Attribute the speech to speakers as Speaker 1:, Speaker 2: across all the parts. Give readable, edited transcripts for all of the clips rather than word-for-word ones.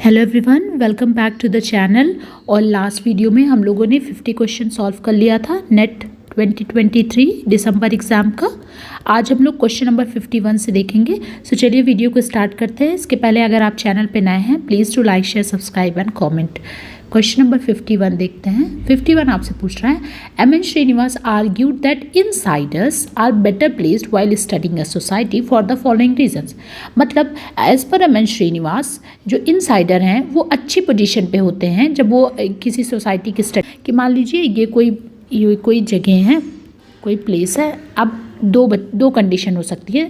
Speaker 1: Hello everyone, welcome back to the channel. और last video में हम लोगों ने 50 क्वेश्चन सॉल्व कर लिया था नेट 2023 दिसंबर एग्ज़ाम का। आज हम लोग क्वेश्चन नंबर 51 से देखेंगे। सो चलिए वीडियो को स्टार्ट करते हैं। इसके पहले अगर आप चैनल पे नए हैं please to like share subscribe and comment. Question number 51 देखते हैं। 51 आपसे पूछ रहा है, M N. Srinivas argued that insiders are better placed while studying a society for the following reasons. मतलब एज पर एम.एन. श्रीनिवास जो इनसाइडर हैं वो अच्छी पोजीशन पे होते हैं जब वो किसी सोसाइटी की स्टडी कि मान लीजिए ये कोई जगह है, कोई प्लेस है। अब दो कंडीशन हो सकती है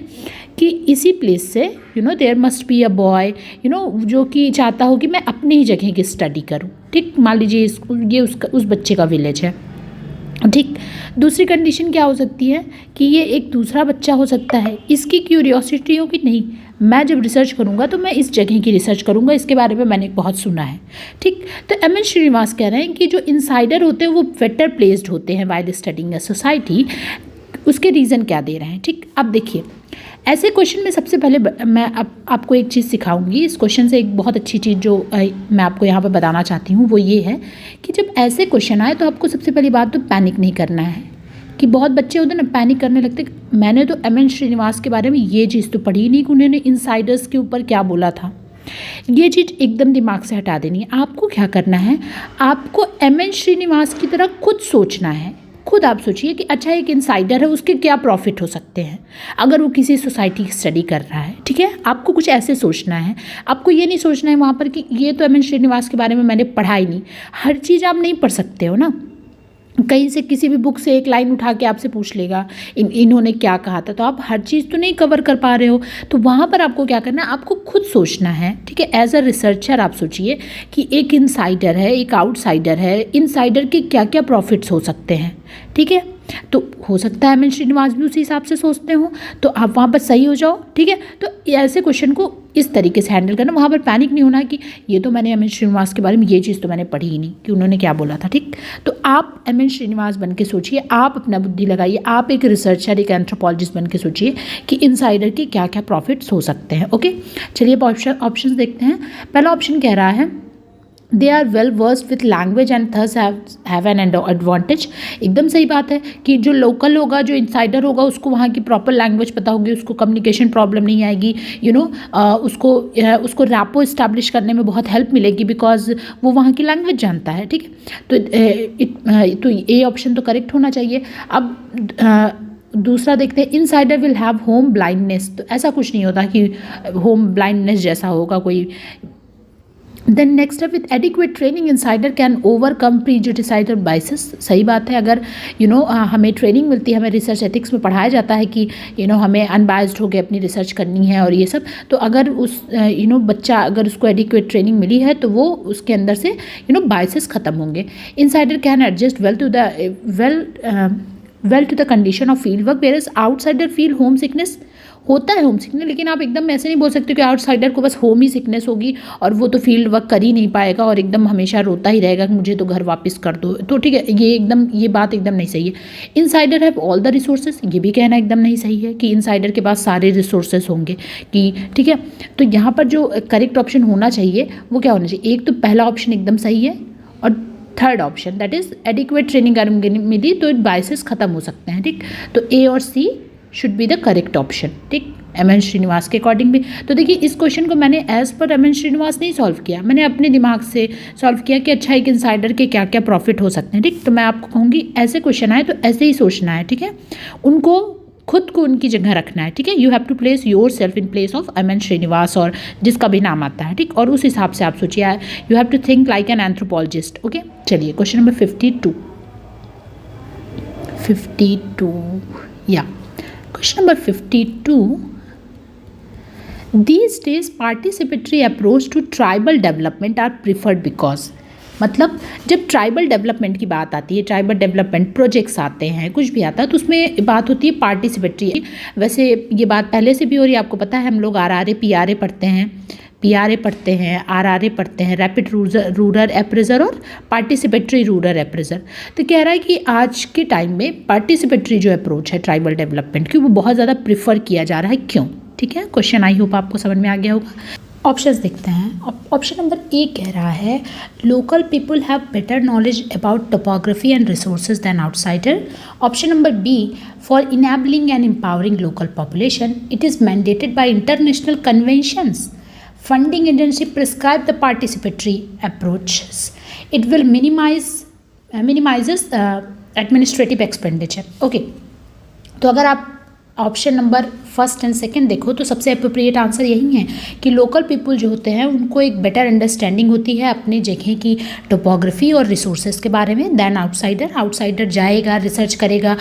Speaker 1: कि इसी प्लेस से there must be a boy जो कि चाहता हो कि मैं अपनी ही जगह की स्टडी करूं। ठीक, मान लीजिए ये उस बच्चे का विलेज है। ठीक, दूसरी कंडीशन क्या हो सकती है कि ये एक दूसरा बच्चा हो सकता है, इसकी क्यूरियोसिटी हो कि नहीं मैं जब रिसर्च करूंगा तो मैं इस जगह की रिसर्च करूंगा, इसके बारे में मैंने बहुत सुना है। ठीक, तो एम.एन. श्रीनिवास कह रहे हैं कि जो इनसाइडर होते हैं वो बेटर प्लेस्ड होते हैं वाइल स्टडिंग अ सोसाइटी। उसके रीज़न क्या दे रहे हैं। ठीक, अब देखिए ऐसे क्वेश्चन में सबसे पहले मैं आपको एक चीज़ सिखाऊंगी। इस क्वेश्चन से एक बहुत अच्छी चीज़ जो मैं आपको यहाँ पर बताना चाहती हूँ वो ये है कि जब ऐसे क्वेश्चन आए तो आपको सबसे पहली बात तो पैनिक नहीं करना है। कि बहुत बच्चे होते हैं ना पैनिक करने लगते। मैंने तो एम.एन. श्रीनिवास के बारे में ये चीज़ तो पढ़ी नहीं कि उन्होंने इनसाइडर्स के ऊपर क्या बोला था। ये चीज़ एकदम दिमाग से हटा देनी है। आपको क्या करना है, आपको एम.एन. श्रीनिवास की तरह खुद सोचना है। खुद आप सोचिए कि अच्छा एक इनसाइडर है, उसके क्या प्रॉफिट हो सकते हैं अगर वो किसी सोसाइटी की स्टडी कर रहा है। ठीक है, आपको कुछ ऐसे सोचना है। आपको ये नहीं सोचना है वहाँ पर कि ये तो एम.एन. श्रीनिवास के बारे में मैंने पढ़ा ही नहीं। हर चीज़ आप नहीं पढ़ सकते हो ना, कहीं से किसी भी बुक से एक लाइन उठा के आपसे पूछ लेगा इन्होंने क्या कहा था, तो आप हर चीज़ तो नहीं कवर कर पा रहे हो। तो वहाँ पर आपको क्या करना है, आपको खुद सोचना है। ठीक है, एज अ रिसर्चर आप सोचिए कि एक इनसाइडर है, एक आउटसाइडर है, इनसाइडर के क्या क्या प्रॉफिट्स हो सकते हैं। ठीक है, तो हो सकता है एम.एन. श्रीनिवास भी उसी हिसाब से सोचते हो, तो आप वहाँ पर सही हो जाओ। ठीक है, तो ऐसे क्वेश्चन को इस तरीके से हैंडल करना। वहाँ पर पैनिक नहीं होना कि ये तो मैंने एम.एन. श्रीनिवास के बारे में ये चीज़ तो मैंने पढ़ी ही नहीं कि उन्होंने क्या बोला था। ठीक, तो आप एम.एन. श्रीनिवास बन के सोचिए, आप अपना बुद्धि लगाइए, आप एक रिसर्चर एक एंथ्रोपोलॉजिस्ट बन के सोचिए कि इनसाइडर के क्या क्या प्रॉफिट्स हो सकते हैं। ओके, चलिए ऑप्शन देखते हैं। पहला ऑप्शन कह रहा है they are well versed with language and thus have an advantage. एकदम सही बात है कि जो लोकल होगा, जो इनसाइडर होगा, उसको वहाँ की प्रॉपर लैंग्वेज पता होगी, उसको कम्युनिकेशन प्रॉब्लम नहीं आएगी। उसको रैपो इस्टेब्लिश करने में बहुत हेल्प मिलेगी बिकॉज वो वहाँ की लैंग्वेज जानता है। ठीक है, तो ये ऑप्शन तो करेक्ट होना चाहिए। अब दूसरा देखते हैं, insider will have home blindness. तो ऐसा कुछ नहीं होता कि होम ब्लाइंडनेस जैसा होगा कोई। देन नेक्स्ट है, with adequate training insider can overcome prejudicial biases. सही बात है, अगर हमें ट्रेनिंग मिलती है, हमें रिसर्च एथिक्स में पढ़ाया जाता है कि हमें अनबायस्ड होकर अपनी रिसर्च करनी है और ये सब। तो अगर उस बच्चा अगर उसको एडिक्वेट ट्रेनिंग मिली है तो वो उसके अंदर से बाइसेस ख़त्म होंगे। Insider can adjust well to the condition of field work, where is outsider feel home sickness. होता है होम सिकनेस, लेकिन आप एकदम ऐसे नहीं बोल सकते कि आउटसाइडर को बस होम ही सिकनेस होगी और वो तो फील्ड वर्क कर ही नहीं पाएगा और एकदम हमेशा रोता ही रहेगा कि मुझे तो घर वापस कर दो। तो ठीक है, ये बात एकदम नहीं सही है। Insider have all the resources, ये भी कहना एकदम नहीं सही है कि इनसाइडर के पास सारे रिसोर्सेज होंगे कि ठीक है। तो यहाँ पर जो करेक्ट ऑप्शन होना चाहिए वो क्या होना चाहिए, एक तो पहला ऑप्शन एकदम सही है और third option that is adequate training अगर मिली तो बाइसेस खत्म हो सकते हैं। ठीक, तो ए और C should be the correct option. ठीक, एम.एन. श्रीनिवास के अकॉर्डिंग भी। तो देखिए इस क्वेश्चन को मैंने एज पर एम.एन. श्रीनिवास नहीं सॉल्व किया, मैंने अपने दिमाग से सॉल्व किया कि अच्छा एक इनसाइडर के क्या क्या प्रॉफिट हो सकते हैं। ठीक, तो मैं आपको कहूँगी ऐसे क्वेश्चन आए तो ऐसे ही सोचना है। ठीक है, उनको खुद को उनकी जगह रखना है। ठीक है, you have to place yourself in place of M N. Srinivas और जिसका भी नाम आता है। ठीक, और उस हिसाब से आप सोचिए, you have to think like an anthropologist. Okay, चलिए क्वेश्चन नंबर 52 या question number 52, these days participatory approach to tribal development are preferred because। मतलब जब ट्राइबल डेवलपमेंट की बात आती है, ट्राइबल डेवलपमेंट प्रोजेक्ट्स आते हैं, कुछ भी आता है तो उसमें बात होती है पार्टिसिपेटरी। वैसे ये बात पहले से भी हो रही है, आपको पता है हम लोग आरआरए पीआरए पढ़ते हैं, आरआरए पढ़ते हैं, रैपिड रूरल अप्रेजर और पार्टिसिपेटरी रूरल अप्रेजर। तो कह रहा है कि आज के टाइम में पार्टिसिपेटरी जो अप्रोच है ट्राइबल डेवलपमेंट की वो बहुत ज़्यादा प्रिफर किया जा रहा है। क्यों? ठीक है, क्वेश्चन आई होप आपको समझ में आ गया होगा। ऑप्शंस देखते हैं। ऑप्शन नंबर ए कह रहा है local people have better knowledge about topography and resources than outsider. Option number B for enabling and empowering local population it is mandated by international conventions. Funding agency prescribe the participatory approaches. It will minimizes administrative expenditure. Okay. तो अगर आप option number first and second देखो तो सबसे appropriate answer यही है कि local people जो होते हैं उनको एक बेटर अंडरस्टैंडिंग होती है अपने जगह की टोपोग्राफी और रिसोर्सेज के बारे में दैन आउटसाइडर। आउटसाइडर जाएगा, रिसर्च करेगा,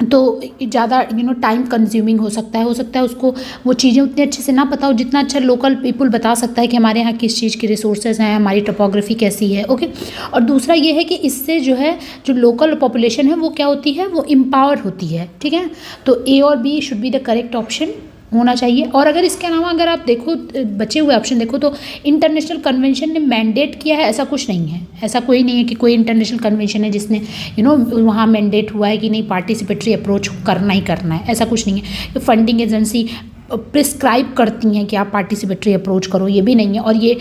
Speaker 1: तो ज़्यादा टाइम कंज्यूमिंग हो सकता है उसको वो चीज़ें उतनी अच्छे से ना पता हो जितना अच्छा लोकल पीपल बता सकता है कि हमारे यहाँ किस चीज़ की रिसोर्सेज हैं, हमारी टोपोग्राफी कैसी है। ओके। और दूसरा ये है कि इससे जो लोकल पॉपुलेशन है वो क्या होती है, वो एम्पावर होती है। ठीक है, तो ए और B should be the correct option होना चाहिए। और अगर इसके अलावा अगर आप देखो बचे हुए ऑप्शन देखो तो इंटरनेशनल कन्वेंशन ने मैंडेट किया है ऐसा कुछ नहीं है। ऐसा कोई नहीं है कि कोई इंटरनेशनल कन्वेंशन है जिसने वहाँ मैंडेट हुआ है कि नहीं पार्टिसिपेटरी अप्रोच करना ही करना है, ऐसा कुछ नहीं है। फंडिंग एजेंसी प्रिस्क्राइब करती हैं कि आप पार्टिसिपेटरी अप्रोच करो, ये भी नहीं है। और ये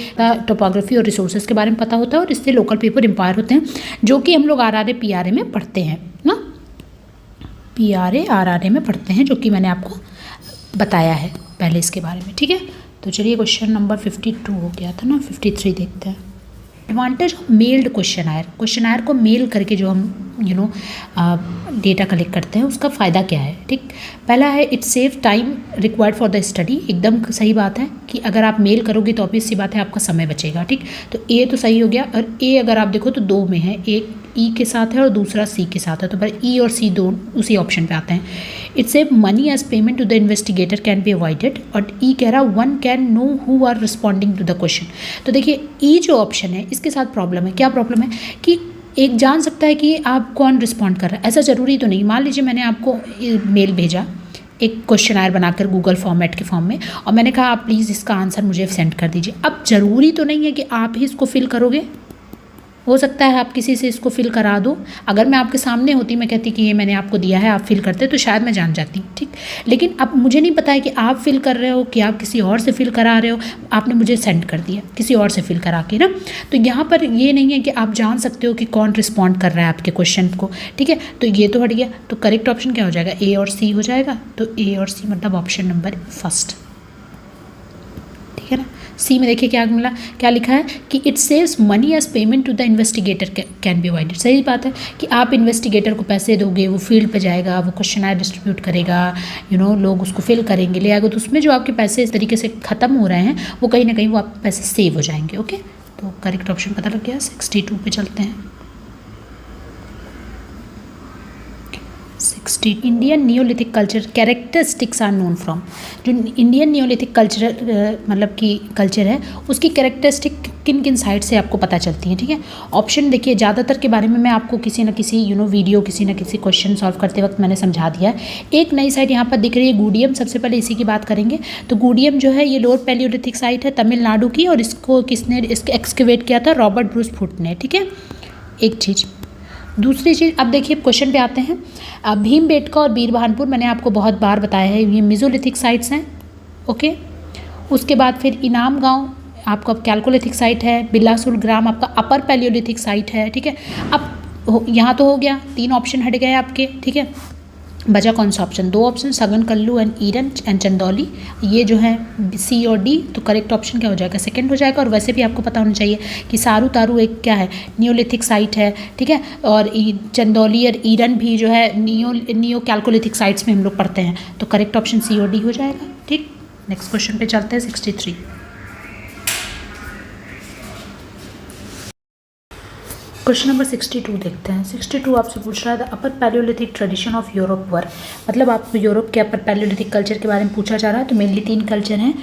Speaker 1: टोपोग्राफी और रिसोर्सेज के बारे में पता होता है और इससे लोकल पीपल एम्पावर होते हैं, जो कि हम लोग RRA PRA में पढ़ते हैं ना, PRA RRA में पढ़ते हैं, जो कि मैंने आपको बताया है पहले इसके बारे में। ठीक है, तो चलिए क्वेश्चन नंबर 52 हो गया था ना, 53 देखते हैं। एडवांटेज ऑफ मेल्ड क्वेश्चन को मेल करके जो हम डेटा कलेक्ट करते हैं उसका फ़ायदा क्या है। ठीक, पहला है it save time required for the study. एकदम सही बात है कि अगर आप मेल करोगे तो ऑब्वियस सी बात है आपका समय बचेगा। ठीक, तो ए तो सही हो गया। और ए अगर आप देखो तो दो में है, एक ई के साथ है और दूसरा सी के साथ है, तो पर ई और सी दोनों उसी ऑप्शन पे आते हैं। It save money as payment to the investigator can be avoided. और ई कह रहा one can know who are responding to the question. तो देखिए ई जो ऑप्शन है इसके साथ प्रॉब्लम है। क्या प्रॉब्लम है कि एक जान सकता है कि आप कौन रिस्पॉन्ड कर रहा है, ऐसा ज़रूरी तो नहीं। मान लीजिए मैंने आपको मेल भेजा एक क्वेश्चनायर बनाकर गूगल फॉर्मेट के फॉर्म में और मैंने कहा आप प्लीज़ इसका आंसर मुझे सेंड कर दीजिए। अब ज़रूरी तो नहीं है कि आप ही इसको फिल करोगे, हो सकता है आप किसी से इसको फिल करा दो। अगर मैं आपके सामने होती, मैं कहती कि ये मैंने आपको दिया है, आप फिल करते तो शायद मैं जान जाती। ठीक, लेकिन अब मुझे नहीं पता है कि आप फिल कर रहे हो कि आप किसी और से फिल करा रहे हो, आपने मुझे सेंड कर दिया किसी और से फिल करा के ना। तो यहाँ पर ये नहीं है कि आप जान सकते हो कि कौन रिस्पॉन्ड कर रहा है आपके क्वेश्चन को। ठीक है, तो ये तो हट गया। तो करेक्ट ऑप्शन क्या हो जाएगा, ए और सी हो जाएगा। तो ए और सी मतलब ऑप्शन नंबर फर्स्ट। ठीक है ना, सी में देखिए क्या मिला, क्या लिखा है कि it saves money as payment to the investigator can be avoided. सही बात है कि आप इन्वेस्टिगेटर को पैसे दोगे, वो फील्ड पे जाएगा, वो क्वेश्चनायर डिस्ट्रीब्यूट करेगा, लोग उसको फिल करेंगे, ले आएगा, तो उसमें जो आपके पैसे इस तरीके से ख़त्म हो रहे हैं वो कहीं ना कहीं वो आपके पैसे सेव हो जाएंगे। ओके, तो करेक्ट ऑप्शन पता लग गया। 62 पे चलते हैं। 60 Indian neolithic culture characteristics are known from. जो इंडियन नियोलिथिक कल्चर मतलब कि कल्चर है उसकी कैरेक्टरिस्टिक किन किन साइड से आपको पता चलती है। ठीक है, ऑप्शन देखिए ज़्यादातर के बारे में मैं आपको किसी न किसी वीडियो किसी न किसी क्वेश्चन सॉल्व करते वक्त मैंने समझा दिया है। एक नई साइट यहाँ पर दिख रही है गूडियम। सबसे पहले इसी की बात करेंगे। तो गूडियम जो है ये लोअर पैलियोलिथिक साइट है तमिलनाडु की, और इसको किसने एक्सकेवेट किया था, रॉबर्ट ब्रूस फुट ने। ठीक है, एक चीज़। दूसरी चीज़, अब देखिए क्वेश्चन पे आते हैं। भीमबेटका और बीरबहानपुर मैंने आपको बहुत बार बताया है, ये मेसोलिथिक साइट्स हैं। ओके, उसके बाद फिर इनाम गांव आपका कैल्कोलिथिक साइट है। बिलासुर ग्राम आपका अपर पैलियोलिथिक साइट है। ठीक है, अब यहाँ तो हो गया, 3 ऑप्शन हट गए आपके। ठीक है, बचा कौन सा ऑप्शन, 2 ऑप्शन, सगन Kullu and iron and Chandauli, ये जो है सी और डी। तो करेक्ट ऑप्शन क्या हो जाएगा, सेकंड हो जाएगा। और वैसे भी आपको पता होना चाहिए कि सारू तारू एक क्या है, नियोलिथिक साइट है। ठीक है, और चंदौली और ईरन भी जो है नियो कैल्कोलिथिक साइट्स में हम लोग पढ़ते हैं। तो करेक्ट ऑप्शन सी और डी हो जाएगा। ठीक, नेक्स्ट क्वेश्चन पे चलते हैं। 63 क्वेश्चन नंबर 62 देखते हैं। 62 आपसे पूछ रहा है the upper palaeolithic tradition of Europe वर। मतलब आप यूरोप के अपर पैलियोलिथिक कल्चर के बारे में पूछा जा रहा है। तो मेनली 3 कल्चर हैं,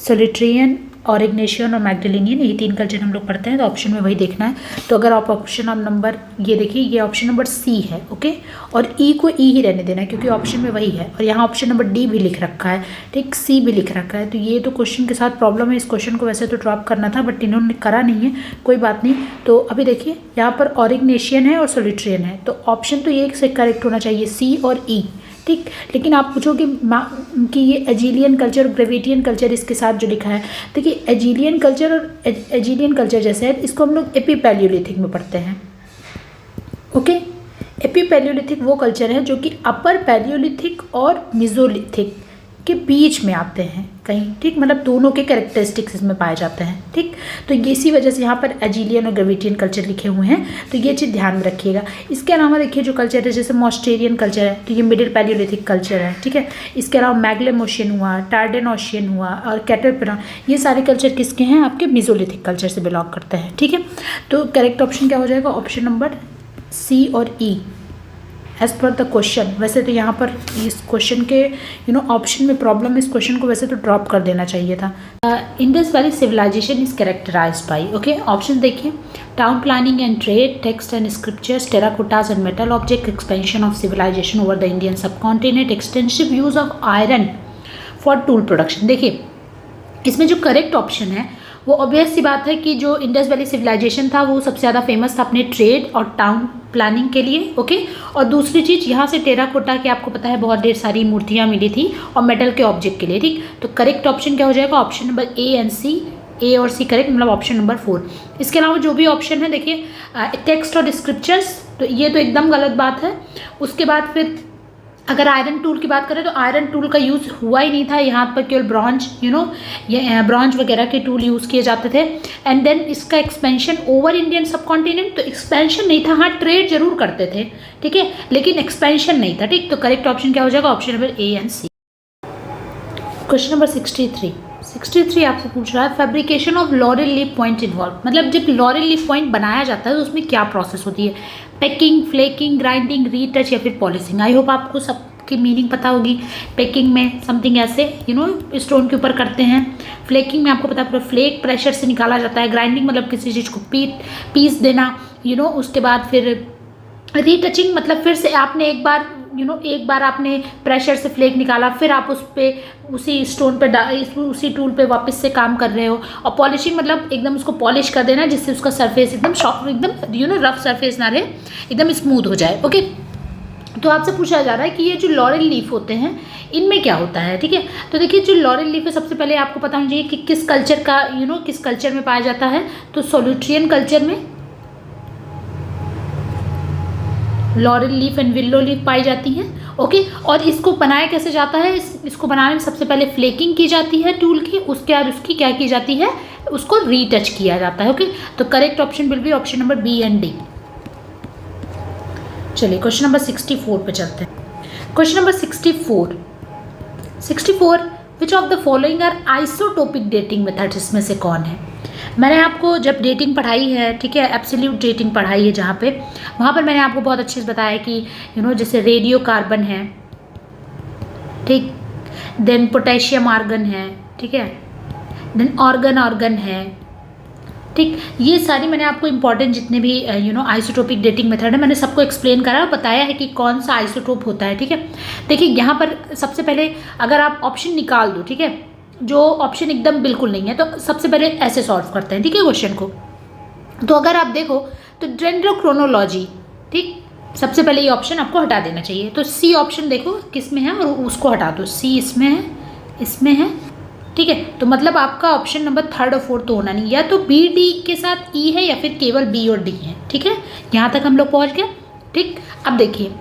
Speaker 1: सोलिट्रियन, ऑरिग्नेशियन और मैग्डेलिनियन। ये 3 कल्चर हम लोग पढ़ते हैं, तो ऑप्शन में वही देखना है। तो अगर आप ऑप्शन ऑफ नंबर ये देखिए, ये ऑप्शन नंबर सी है। ओके, और ई को ई ही रहने देना है क्योंकि ऑप्शन में वही है। और यहाँ ऑप्शन नंबर डी भी लिख रखा है, ठीक, सी भी लिख रखा है। तो ये तो क्वेश्चन के साथ प्रॉब्लम है। इस क्वेश्चन को वैसे तो ड्रॉप करना था बट इन्होंने करा नहीं है, कोई बात नहीं। तो अभी देखिए यहाँ पर ऑरिग्नेशियन है और सोलिट्रियन है, तो ऑप्शन तो ये से करेक्ट होना चाहिए, सी और ई। ठीक। लेकिन आप पूछोगे कि ये एजिलियन कल्चर और ग्रेविटियन कल्चर इसके साथ जो लिखा है, देखिए एजिलियन कल्चर और एजिलियन कल्चर जैसे है इसको हम लोग एपीपैलियोलिथिक में पढ़ते हैं। ओके, एपीपैलियोलिथिक वो कल्चर है जो कि अपर पैलियोलिथिक और मेसोलिथिक के बीच में आते हैं कहीं, ठीक। मतलब दोनों के कैरेक्टरिस्टिक्स इसमें पाए जाते हैं, ठीक। तो ये इसी वजह से यहाँ पर एजिलियन और ग्रेविटियन कल्चर लिखे हुए हैं, तो ये चीज़ ध्यान में रखिएगा। इसके अलावा देखिए जो कल्चर है जैसे मॉस्टेरियन कल्चर है, तो ये मिडिल पैलियोलिथिक कल्चर है, ठीक है। इसके अलावा मैग्लेमोशियन हुआ, टार्डेनोशियन हुआ और कैटरपिलर, ये सारे कल्चर किसके हैं? आपके मेसोलिथिक कल्चर से बिलोंग करते हैं, ठीक है। तो करेक्ट ऑप्शन क्या हो जाएगा? ऑप्शन नंबर सी और ई एज पर द क्वेश्चन। वैसे तो यहाँ पर इस क्वेश्चन के ऑप्शन में प्रॉब्लम है, इस क्वेश्चन को वैसे तो ड्रॉप कर देना चाहिए था। Indus valley civilization is characterized by, okay, option देखिए, town planning and trade, text and scriptures, terracottas and metal object, expansion of civilization over the Indian subcontinent, extensive use of iron for tool production. देखिए इसमें जो correct option है वो obvious सी बात है कि जो इंडस वैली सिविलाइजेशन था वो सबसे ज़्यादा फेमस था अपने ट्रेड और टाउन प्लानिंग के लिए, ओके। और दूसरी चीज़ यहाँ से टेराकोटा की आपको पता है बहुत ढेर सारी मूर्तियाँ मिली थी और मेटल के ऑब्जेक्ट के लिए, ठीक। तो करेक्ट ऑप्शन क्या हो जाएगा? ऑप्शन नंबर ए एंड सी, ए और सी करेक्ट, मतलब ऑप्शन नंबर 4। इसके अलावा जो भी ऑप्शन है देखिए टेक्स्ट और स्क्रिप्चर्स, तो ये तो एकदम गलत बात है। उसके बाद फिर अगर आयरन टूल की बात करें तो आयरन टूल का यूज़ हुआ ही नहीं था, यहाँ पर केवल ब्रॉन्ज ये ब्रॉन्ज वगैरह के टूल यूज़ किए जाते थे। एंड देन इसका एक्सपेंशन ओवर इंडियन सबकॉन्टिनेंट, तो एक्सपेंशन नहीं था, हाँ ट्रेड जरूर करते थे, ठीक है, लेकिन एक्सपेंशन नहीं था, ठीक। तो करेक्ट ऑप्शन क्या हो जाएगा? Option number A and C. Question number 63 आपसे पूछ रहा है fabrication of laurel leaf point involve, मतलब जब लॉरेल लीफ पॉइंट बनाया जाता है तो उसमें क्या प्रोसेस होती है? पैकिंग, फ्लेकिंग, ग्राइंडिंग, रीटच या फिर पॉलिशिंग। आई होप आपको सबकी मीनिंग पता होगी। पैकिंग में समथिंग ऐसे स्टोन के ऊपर करते हैं। फ्लेकिंग में आपको पता है फ्लेक प्रेशर से निकाला जाता है। ग्राइंडिंग मतलब किसी चीज़ को पीस देना, उसके बाद फिर रीटचिंग मतलब फिर से आपने एक बार आपने प्रेशर से फ्लेक निकाला, फिर आप उस पर उसी स्टोन पे उसी टूल पे वापस से काम कर रहे हो। और पॉलिशिंग मतलब एकदम उसको पॉलिश कर देना जिससे उसका सरफेस एकदम सॉफ्ट, एकदम रफ सरफेस ना रहे, एकदम स्मूथ हो जाए, ओके। तो आपसे पूछा जा रहा है कि ये जो लॉरेल लीफ होते हैं इनमें क्या होता है, ठीक है। तो देखिए जो लॉरेल लीफ है सबसे पहले आपको पता होना चाहिए कि किस कल्चर का किस कल्चर में पाया जाता है। तो सोल्यूट्रियन कल्चर में laurel leaf and willow leaf पाई जाती हैं, ओके। और इसको बनाया कैसे जाता है? इसको बनाने में सबसे पहले फ्लेकिंग की जाती है टूल की, उसके बाद उसकी क्या की जाती है? उसको रीटच किया जाता है, ओके। तो correct option will be option number B and D. चलिए क्वेश्चन नंबर 64 पे चलते हैं। Question number 64 which of the following are isotopic dating methods, इसमें से कौन है? मैंने आपको जब डेटिंग पढ़ाई है, ठीक है, एब्सोल्यूट डेटिंग पढ़ाई है जहाँ पे, वहाँ पर मैंने आपको बहुत अच्छे से बताया कि जैसे रेडियो कार्बन है, ठीक, देन पोटेशियम आर्गन है, ठीक है, देन ऑर्गन है, ठीक। ये सारी मैंने आपको इंपॉर्टेंट जितने भी आइसोटोपिक डेटिंग मेथड है मैंने सबको एक्सप्लेन करा और बताया है कि कौन सा आइसोटोप होता है, ठीक है। देखिए यहाँ पर सबसे पहले अगर आप ऑप्शन निकाल दो, ठीक है, जो ऑप्शन एकदम बिल्कुल नहीं है तो सबसे पहले ऐसे सॉल्व करते हैं, ठीक है, क्वेश्चन को। तो अगर आप देखो तो डेंड्रोक्रोनोलॉजी, ठीक, सबसे पहले ये ऑप्शन आपको हटा देना चाहिए। तो सी ऑप्शन देखो किस में है और उसको हटा दो। सी इसमें है, इसमें है, ठीक है। तो मतलब आपका ऑप्शन नंबर 3rd और 4th तो होना नहीं, या तो बी डी के साथ ई है या फिर केवल बी और डी है, ठीक है। यहाँ तक हम लोग पहुँच गए, ठीक। अब देखिए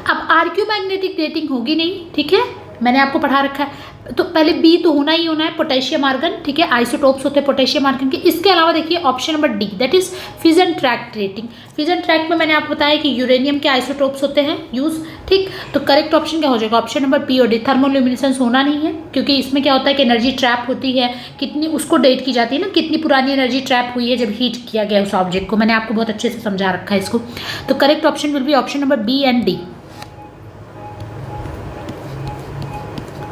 Speaker 1: अब आर्क्यूमैग्नेटिक डेटिंग होगी नहीं, ठीक है, मैंने आपको पढ़ा रखा है। तो पहले बी तो होना ही होना है, पोटेशियम आर्गन, ठीक है, आइसोटोप्स होते हैं पोटेशियम आर्गन के। इसके अलावा देखिए option number D that is fusion track dating. Fusion track में मैंने आपको बताया कि यूरेनियम के आइसोटोप्स होते हैं यूज, ठीक। तो करेक्ट ऑप्शन क्या हो जाएगा? ऑप्शन नंबर बी और डी। थर्मोल्यूमिनेसेंस होना नहीं है क्योंकि इसमें क्या होता है कि एनर्जी ट्रैप होती है, कितनी उसको डेट की जाती है ना, कितनी पुरानी एनर्जी ट्रैप हुई है जब हीट किया गया उस ऑब्जेक्ट को। मैंने आपको बहुत अच्छे से समझा रखा है इसको। तो correct option will be option number B and D,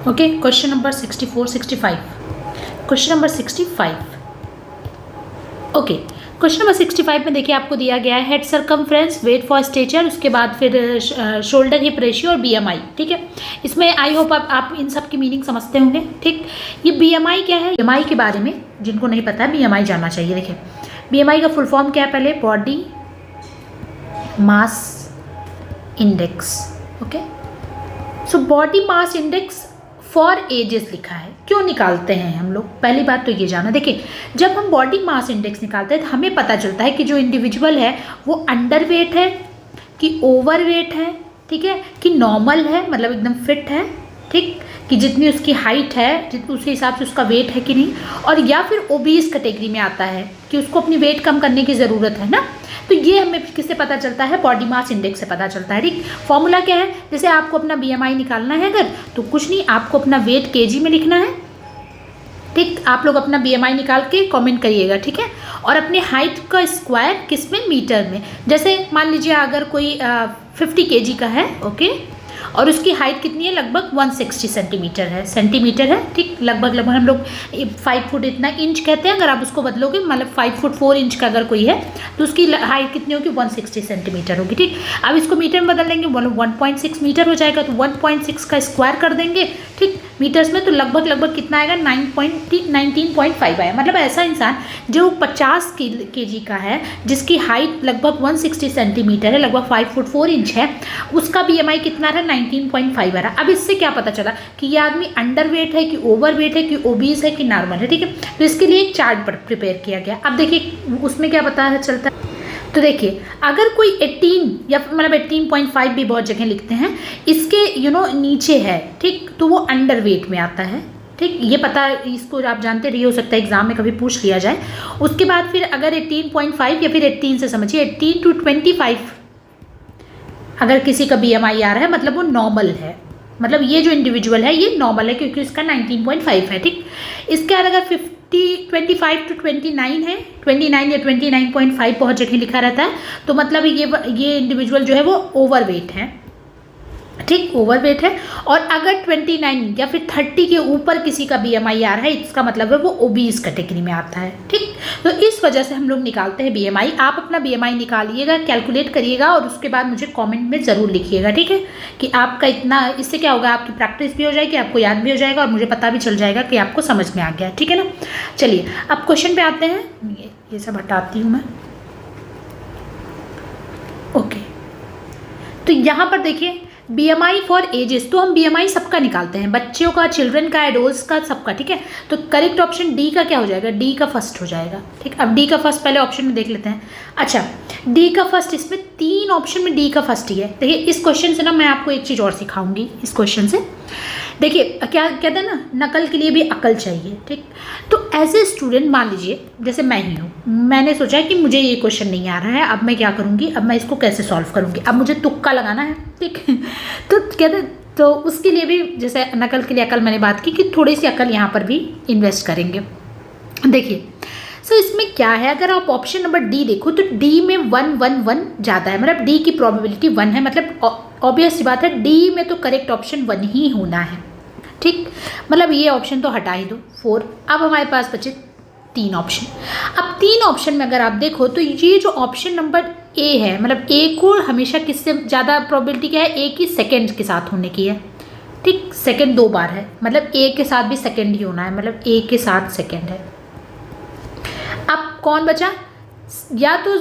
Speaker 1: okay. Question number 65। Question number 65, okay. Question number 65 में देखिए आपको दिया गया है head circumference, weight for stature, उसके बाद फिर शोल्डर हिप रेशियो और बीएमआई, ठीक है। इसमें आई होप आप इन सब की मीनिंग समझते होंगे, ठीक। ये बीएमआई क्या है? बीएमआई के बारे में जिनको नहीं पता है बीएमआई जानना चाहिए। देखिए बीएमआई का फुल फॉर्म क्या है? पहले body mass index, okay, so body mass index for ages लिखा है, क्यों निकालते हैं हम लोग? पहली बात तो ये जाना, देखिए जब हम बॉडी मास इंडेक्स निकालते हैं तो हमें पता चलता है कि जो इंडिविजुअल है वो अंडर वेट है कि ओवर वेट है, ठीक है, कि नॉर्मल है मतलब एकदम फिट है, ठीक, कि जितनी उसकी हाइट है उस हिसाब से उसका वेट है कि नहीं, और या फिर ओबीस कैटेगरी में आता है कि उसको अपनी वेट कम करने की ज़रूरत है ना। तो ये हमें किससे पता चलता है? बॉडी मास इंडेक्स से पता चलता है, ठीक। फॉर्मूला क्या है? जैसे आपको अपना बीएमआई निकालना है अगर, तो कुछ नहीं, आपको अपना वेट केजी में लिखना है, ठीक। आप लोग अपना बीएमआई निकाल के कमेंट करिएगा, ठीक है। और अपने हाइट का स्क्वायर किस में? मीटर में। जैसे मान लीजिए अगर कोई 50 केजी का है, ओके, और उसकी हाइट कितनी है? लगभग 160 सेंटीमीटर है, ठीक। लगभग हम लोग 5 फुट इतना इंच कहते हैं, अगर आप उसको बदलोगे मतलब 5 फुट 4 इंच का अगर कोई है तो उसकी हाइट कितनी होगी? 160 सेंटीमीटर होगी, ठीक। अब इसको मीटर में बदल देंगे, बोलो 1.6 मीटर हो जाएगा, तो 1.6 का स्क्वायर कर देंगे, ठीक, मीटर्स में, तो लगभग कितना आएगा? 19.5 आया। मतलब ऐसा इंसान जो 50 केजी का है, जिसकी हाइट लगभग 160 सेंटीमीटर है, लगभग 5 फुट 4 इंच है, उसका बीएमआई कितना रहा? 19.5 आ रहा। अब इससे क्या पता चला कि ये आदमी अंडर वेट है कि ओवर वेट है कि ओबीस है कि नॉर्मल है, ठीक है। तो इसके लिए एक चार्ट प्रिपेयर किया गया। अब देखिए उसमें क्या पता चलता है, तो देखिए अगर कोई 18 या मतलब 18.5 भी बहुत जगह लिखते हैं, इसके नीचे है, ठीक, तो वो अंडर वेट में आता है, ठीक। ये पता, इसको आप जानते रहिए, हो सकता है एग्जाम में कभी पूछ लिया जाए। उसके बाद फिर अगर 18.5 या फिर 18 से समझिए 18 to 25 अगर किसी का बीएमआई आ रहा है, मतलब वो नॉर्मल है, मतलब ये जो इंडिविजुअल है ये नॉर्मल है क्योंकि इसका 19.5 है, ठीक। इसके बाद अगर 25 to 29 है, 29 या 29.5 बहुत जगह लिखा रहता है, तो मतलब ये इंडिविजुअल जो है वो ओवरवेट है, ठीक, ओवरवेट है। और अगर 29 या फिर 30 के ऊपर किसी का बीएमआई आ रहा है, इसका मतलब है वो ओबीस कैटेगरी में आता है, ठीक। तो इस वजह से हम लोग निकालते हैं बीएमआई। आप अपना बीएमआई निकालिएगा, कैलकुलेट करिएगा और उसके बाद मुझे कमेंट में ज़रूर लिखिएगा, ठीक है, कि आपका इतना, इससे क्या होगा, आपकी प्रैक्टिस भी हो जाएगी, आपको याद भी हो जाएगा और मुझे पता भी चल जाएगा कि आपको समझ में आ गया, ठीक है ना। चलिए अब क्वेश्चन पे आते हैं, ये सब हटाती हूँ मैं, ओके। तो यहाँ पर देखिए बीएमआई फॉर एजेस, तो हम बीएमआई सबका निकालते हैं, बच्चों का, चिल्ड्रन का, एडोल्ट्स का, सबका, ठीक है। तो करेक्ट ऑप्शन डी का क्या हो जाएगा? डी का फर्स्ट हो जाएगा, ठीक। अब डी का फर्स्ट पहले ऑप्शन में देख लेते हैं। अच्छा, डी का फर्स्ट, इसमें 3 ऑप्शन में डी का फर्स्ट ही है। देखिए इस क्वेश्चन से ना मैं आपको एक चीज़ और सिखाऊंगी इस क्वेश्चन से। देखिए क्या कहते हैं ना, नकल के लिए भी अकल चाहिए, ठीक। तो एज ए स्टूडेंट मान लीजिए जैसे मैं ही हूँ, मैंने सोचा कि मुझे ये क्वेश्चन नहीं आ रहा है, अब मैं क्या करूँगी, अब मैं इसको कैसे सॉल्व करूँगी, अब मुझे तुक्का लगाना है, ठीक। तो कहते, तो उसके लिए भी जैसे नकल के लिए अकल मैंने बात की कि थोड़ी सी अकल यहाँ पर भी इन्वेस्ट करेंगे। देखिए सो इसमें क्या है, अगर आप ऑप्शन नंबर डी देखो तो डी में 1 ज़्यादा है, मतलब डी की प्रोबेबिलिटी 1 है, मतलब ऑब्वियस सी बात है डी में तो करेक्ट ऑप्शन 1 ही होना है, ठीक। मतलब ये ऑप्शन तो हटा ही दो, 4। अब हमारे पास बचे 3 ऑप्शन। अब 3 ऑप्शन में अगर आप देखो तो ये जो ऑप्शन नंबर ए है, मतलब ए को हमेशा किससे ज़्यादा प्रोबेबिलिटी क्या है? ए की सेकेंड के साथ होने की है, ठीक। सेकेंड 2 बार है, मतलब ए के साथ भी सेकेंड ही होना है, मतलब ए के साथ सेकेंड है। अब कौन बचा? या तो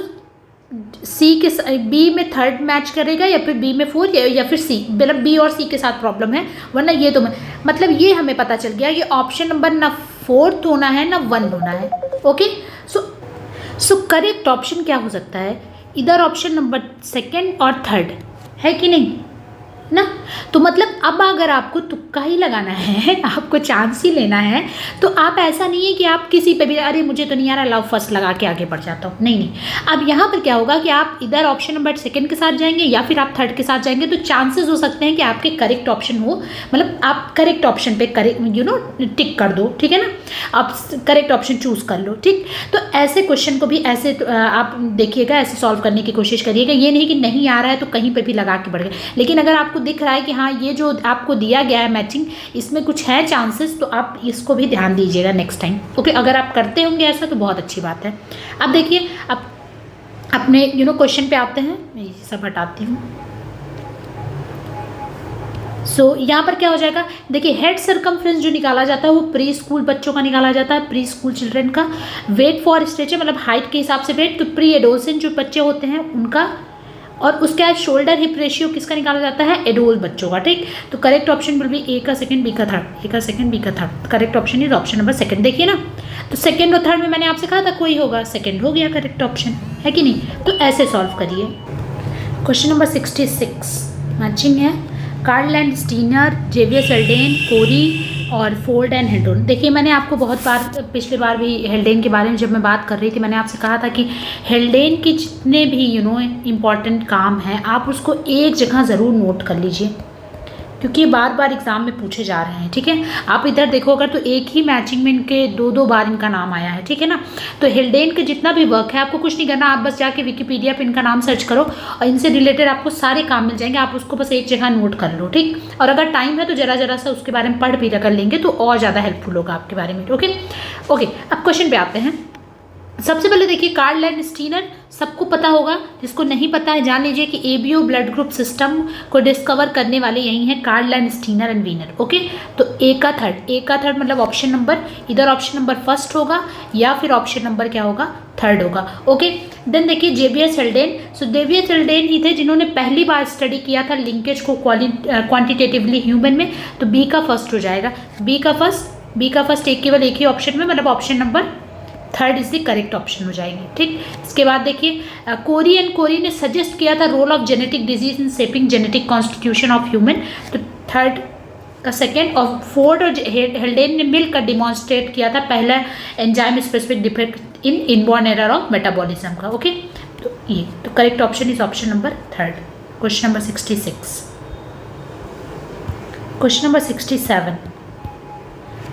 Speaker 1: सी के बी में थर्ड मैच करेगा या फिर बी में 4 या फिर सी, मतलब बी और सी के साथ प्रॉब्लम है, वरना ये तो मतलब ये हमें पता चल गया, ये ऑप्शन नंबर ना 4 होना है ना 1 होना है, ओके। सो करेक्ट ऑप्शन क्या हो सकता है? इधर ऑप्शन नंबर 2 और 3 है कि नहीं ना। तो मतलब अब अगर आपको तुक्का ही लगाना है, आपको चांस ही लेना है, तो आप ऐसा नहीं है कि आप किसी पे भी अरे मुझे तो नहीं आ रहा, लव फर्स्ट लगा के आगे बढ़ जाता हूँ, नहीं। अब यहाँ पर क्या होगा कि आप इधर ऑप्शन नंबर 2 के साथ जाएंगे या फिर आप 3 के साथ जाएंगे, तो चांसेस हो सकते हैं कि आपके करेक्ट ऑप्शन हो, मतलब आप करेक्ट ऑप्शन पे टिक कर दो, ठीक है ना, आप करेक्ट ऑप्शन चूज़ कर लो, ठीक। तो ऐसे क्वेश्चन को भी ऐसे आप देखिएगा, ऐसे सॉल्व करने की कोशिश करिएगा, ये नहीं कि नहीं आ रहा है तो कहीं पर भी लगा के बढ़ गए। लेकिन अगर आपको दिख रहा है कि हाँ ये जो आपको दिया गया है मैचिंग, इसमें कुछ है चांसेस, तो आप इसको भी ध्यान दीजिएगा नेक्स्ट टाइम, ओके। अगर आप करते होंगे ऐसा तो बहुत अच्छी बात है। अब देखिए, अब अपने क्वेश्चन पे आते हैं, मैं ये सब हटाती हूँ। सो यहाँ पर क्या हो जाएगा, देखिए हेड सर्कमफ्रेंस जो निकाला जाता है वो प्री स्कूल बच्चों का निकाला जाता है, प्री स्कूल चिल्ड्रन का। वेट फॉर स्टेचर मतलब हाइट के हिसाब से वेट, तो प्री एडोसेंट जो बच्चे होते हैं उनका, और उसके बाद शोल्डर हिप रेशियो किसका निकाला जाता है, एडोल्ट बच्चों का, ठीक। तो करेक्ट ऑप्शन विल बी ए का सेकंड, बी का थर्ड, ए का सेकंड, बी का third. Correct option is option number second. देखिए ना, तो सेकंड और थर्ड में मैंने आपसे कहा था कोई होगा, सेकंड हो गया करेक्ट ऑप्शन, है कि नहीं। तो ऐसे सॉल्व करिए। क्वेश्चन नंबर 66 मैचिंग है। कार्ल लैंड स्टीनर, जेवियर सेल्डेन, कोरी और फोर्ड एंड हेल्डेन। देखिए मैंने आपको बहुत बार पिछले बार भी हेल्डेन के बारे में जब मैं बात कर रही थी, मैंने आपसे कहा था कि हेल्डेन के जितने भी इम्पॉर्टेंट काम हैं आप उसको एक जगह ज़रूर नोट कर लीजिए, क्योंकि ये बार बार एग्जाम में पूछे जा रहे हैं, ठीक है। आप इधर देखो अगर तो एक ही मैचिंग में इनके दो बार इनका नाम आया है, ठीक है ना। तो हेल्डेन के जितना भी वर्क है आपको कुछ नहीं करना, आप बस जाके विकिपीडिया पे इनका नाम सर्च करो और इनसे रिलेटेड आपको सारे काम मिल जाएंगे, आप उसको बस एक जगह नोट कर लो, ठीक। और अगर टाइम है तो जरा सा उसके बारे में पढ़ भी कर लेंगे तो और ज़्यादा हेल्पफुल होगा आपके बारे में, ओके। अब क्वेश्चन पे आते हैं। सबसे पहले देखिए कार्ल लैंड स्टीनर सबको पता होगा, जिसको नहीं पता है जान लीजिए कि एबीओ ब्लड ग्रुप सिस्टम को डिस्कवर करने वाले यही हैं Karl Landsteiner and Wiener, okay. तो ए का थर्ड मतलब ऑप्शन नंबर, इधर ऑप्शन नंबर फर्स्ट होगा या फिर ऑप्शन नंबर क्या होगा, थर्ड होगा, ओके। देन देखिए Xavier Selden. So Xavier Selden ही थे जिन्होंने पहली बार स्टडी किया था लिंकेज को क्वांटिटेटिवली ह्यूमन में, तो बी का फर्स्ट हो जाएगा, बी का फर्स्ट केवल एक ही ऑप्शन में, मतलब option number third is the correct option हो जाएगी, ठीक। इसके बाद देखिए कोरी ने सजेस्ट किया था role of genetic disease in shaping genetic constitution of human, तो थर्ड का सेकेंड। और फोर्ड और हेल्डेन ने मिलकर डिमॉन्स्ट्रेट किया था पहला enzyme specific defect in inborn error of metabolism का, ओके। तो ये तो correct option is option number third. Question number 66। Question number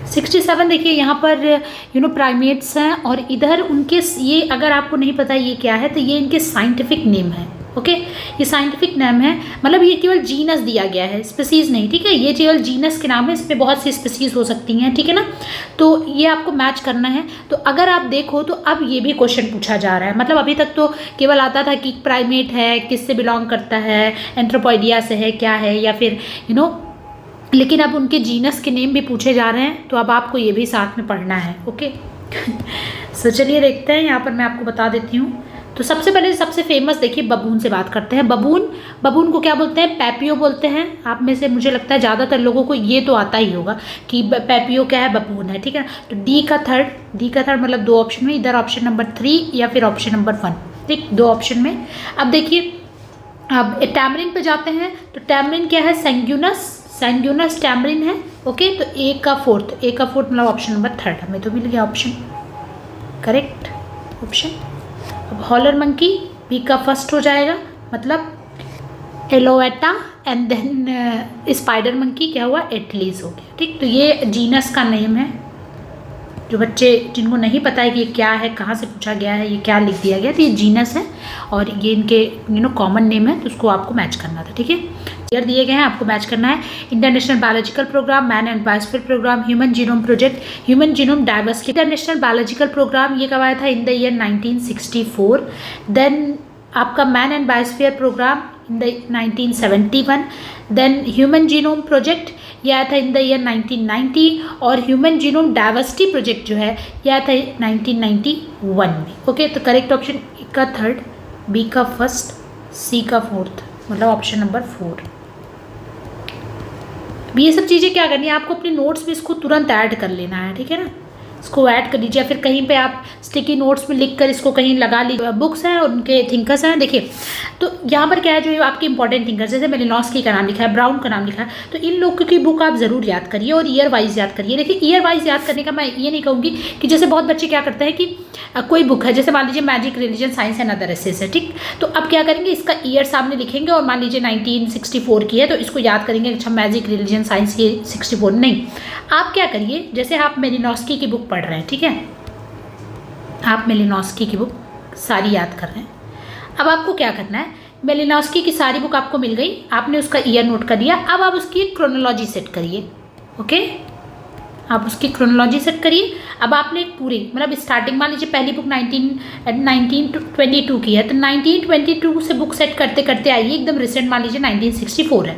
Speaker 1: 67 देखिए यहाँ पर प्राइमेट्स हैं और इधर उनके ये अगर आपको नहीं पता ये क्या है तो ये इनके साइंटिफिक नेम है, ओके। ये साइंटिफिक नेम है, मतलब ये केवल जीनस दिया गया है, स्पीसीज नहीं, ठीक है। ये केवल जीनस के नाम है, इसमें बहुत सी स्पीसीज हो सकती हैं, ठीक है ना। तो ये आपको मैच करना है। तो अगर आप देखो तो अब ये भी क्वेश्चन पूछा जा रहा है, मतलब अभी तक तो केवल आता था कि प्राइमेट है, किससे बिलोंग करता है, एंथ्रोपॉइडिया से है, क्या है, या फिर लेकिन अब उनके जीनस के नेम भी पूछे जा रहे हैं, तो अब आपको ये भी साथ में पढ़ना है, ओके। सो चलिए देखते हैं, यहाँ पर मैं आपको बता देती हूँ। तो सबसे पहले सबसे फेमस देखिए बबून से बात करते हैं। बबून को क्या बोलते हैं, पैपियो बोलते हैं। आप में से मुझे लगता है ज़्यादातर लोगों को ये तो आता ही होगा कि पैपियो क्या है, बबून है, ठीक है। तो डी का थर्ड मतलब दो ऑप्शन में, इधर ऑप्शन नंबर 3 या फिर ऑप्शन नंबर 1, ठीक, दो ऑप्शन में। अब देखिए अब टैमरिन पे जाते हैं, तो टैमरिन क्या है, सैंग्यूनस टैमरिन है, ओके। तो ए का फोर्थ मतलब ऑप्शन नंबर 3 हमें तो मिल गया ऑप्शन, करेक्ट ऑप्शन। अब हॉलर मंकी बी का फर्स्ट हो जाएगा, मतलब एलोएटा, एंड देन स्पाइडर मंकी क्या हुआ, एटलीज हो गया, ठीक। तो ये जीनस का नेम है। जो बच्चे जिनको नहीं पता है कि ये क्या है, कहाँ से पूछा गया है, ये क्या लिख दिया गया, तो ये जीनस है और ये इनके कॉमन नेम है, तो उसको आपको मैच करना था, ठीक है। ईयर दिए गए हैं, आपको मैच करना है। International biological programme, man and biosphere programme, human genome project, human genome diversity. International biological programme ये कब आया था, इन द ईयर 1964। देन आपका man and biosphere programme in the 1971। Then human genome project ये आया था इन द ईयर 1990, और human genome diversity project जो है ये आया था 1991 में, ओके। तो करेक्ट ऑप्शन ए का थर्ड, बी का फर्स्ट, सी का फोर्थ, मतलब ऑप्शन नंबर 4। ये सब चीज़ें क्या करनी है आपको, अपने नोट्स में इसको तुरंत ऐड कर लेना है, ठीक है ना। इसको ऐड कर लीजिए, फिर कहीं पे आप स्टिकी नोट्स में लिख कर इसको कहीं लगा लीजिए। बुक्स हैं और उनके थिंकर्स हैं, देखिए तो यहाँ पर क्या है, जो आपके इंपॉर्टेंट थिंकर्स जैसे मेलिनोस्की का नाम लिखा है, ब्राउन का नाम लिखा है, तो इन लोगों की बुक आप ज़रूर याद करिए और ईयर वाइज याद करिए। देखिए ईयर वाइज याद करने का मैं ये नहीं कहूँगी कि जैसे बहुत बच्चे क्या करते हैं कि कोई बुक है, जैसे मान लीजिए magic, religion, science and other essays है, ठीक। तो अब क्या करेंगे, इसका ईयर सामने लिखेंगे और मान लीजिए 1964 की है तो इसको याद करेंगे, अच्छा मैजिक, रिलीजन, साइंस ये 64 नहीं। आप क्या करिए, जैसे आप मेलिनोस्की की बुक पढ़ रहे हैं, ठीक है, आप मेलिनोस्की की बुक सारी याद कर रहे हैं। अब आपको क्या करना है, मेलिनोस्की की सारी बुक आपको मिल गई, आपने उसका ईयर नोट कर लिया। अब आप उसकी एक क्रोनोलॉजी सेट करिए, ओके, आप उसकी क्रोनोलॉजी सेट करिए। अब आपने पूरी मतलब स्टार्टिंग मान लीजिए पहली बुक 1922 की है, तो 1922 से बुक सेट करते करते आइए एकदम रिसेंट, मान लीजिए 1964 है,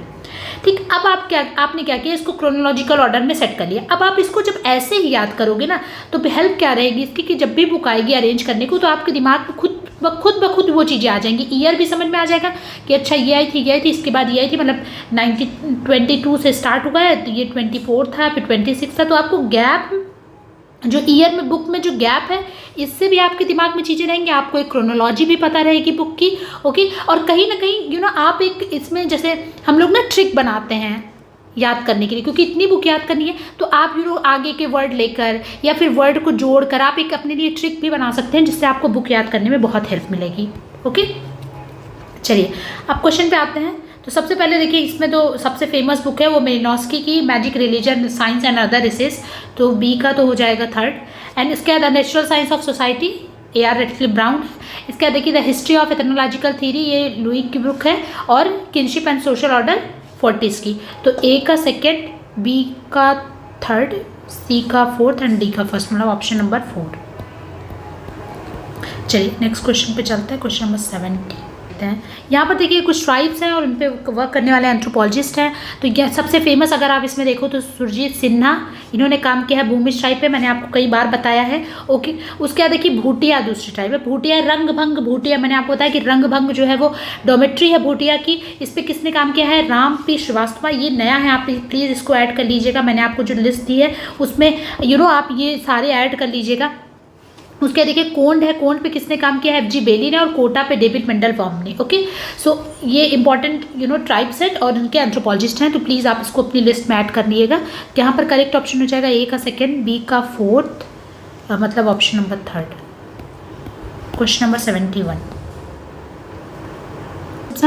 Speaker 1: ठीक। अब आपने क्या किया, इसको क्रोनोलॉजिकल ऑर्डर में सेट कर लिया। अब आप इसको जब ऐसे ही याद करोगे ना तो हेल्प क्या रहेगी इसकी, कि जब भी बुक आएगी अरेंज करने को तो आपके दिमाग में खुद खुद ब खुद वो चीज़ें आ जाएंगी, ईयर भी समझ में आ जाएगा कि अच्छा ये आई थी, इसके बाद ये आई थी, मतलब 1922 से स्टार्ट हुआ है तो ये 24 था, फिर 26 था। तो आपको गैप जो ईयर में बुक में जो गैप है, इससे भी आपके दिमाग में चीज़ें रहेंगी, आपको एक क्रोनोलॉजी भी पता रहेगी बुक की। ओके, और कहीं ना कहीं आप एक इसमें जैसे हम लोग ना ट्रिक बनाते हैं याद करने के लिए, क्योंकि इतनी बुक याद करनी है तो आप आगे के वर्ड लेकर या फिर वर्ड को जोड़कर आप एक अपने लिए ट्रिक भी बना सकते हैं, जिससे आपको बुक याद करने में बहुत हेल्प मिलेगी। ओके, चलिए अब क्वेश्चन पे आते हैं। तो सबसे पहले देखिए, इसमें तो सबसे फेमस बुक है वो मेलिनोस्की की magic, religion, science and other essays, तो बी का तो हो जाएगा थर्ड। एंड इसके बाद the natural science of society, A.R. Radcliffe Brown. इसके बाद देखिए the history of ethnological theory, ये लुई की बुक है, और kinship and social order 40s की। तो ए का सेकेंड, बी का थर्ड, सी का फोर्थ एंड डी का फर्स्ट, मतलब ऑप्शन नंबर 4। चलिए नेक्स्ट क्वेश्चन पे चलते हैं, क्वेश्चन नंबर 70 हैं। यहाँ पर देखिए कुछ ट्राइब्स हैं और उन पे वर्क करने वाले एंथ्रोपोलॉजिस्ट हैं। तो ये सबसे फेमस अगर आप इसमें देखो तो सुरजीत सिन्हा, इन्होंने काम किया है भूमिज ट्राइब पे, मैंने आपको कई बार बताया है। ओके, उसके बाद देखिए भूटिया दूसरी ट्राइब है, भूटिया रंगभंग भूटिया, मैंने आपको बताया कि रंगभंग जो है वो डोमेट्री है भूटिया की। इस पर किसने काम किया है? राम पी श्रीवास्तव। ये नया है, आप प्लीज़ इसको ऐड कर लीजिएगा, मैंने आपको जो लिस्ट दी है उसमें आप ये सारे ऐड कर लीजिएगा। उसके देखिए कोंड है, कोंड पे किसने काम किया है? एफ जी बेली ने, और कोटा पे डेविड मेंडलबाउम ने। ओके, सो ये इंपॉर्टेंट ट्राइब्स हैं और उनके एंथ्रोपोलॉजिस्ट हैं, तो प्लीज़ आप इसको अपनी लिस्ट में ऐड कर लीजिएगा। यहाँ पर करेक्ट ऑप्शन हो जाएगा ए का सेकेंड, बी का फोर्थ, मतलब option number third. Question number 71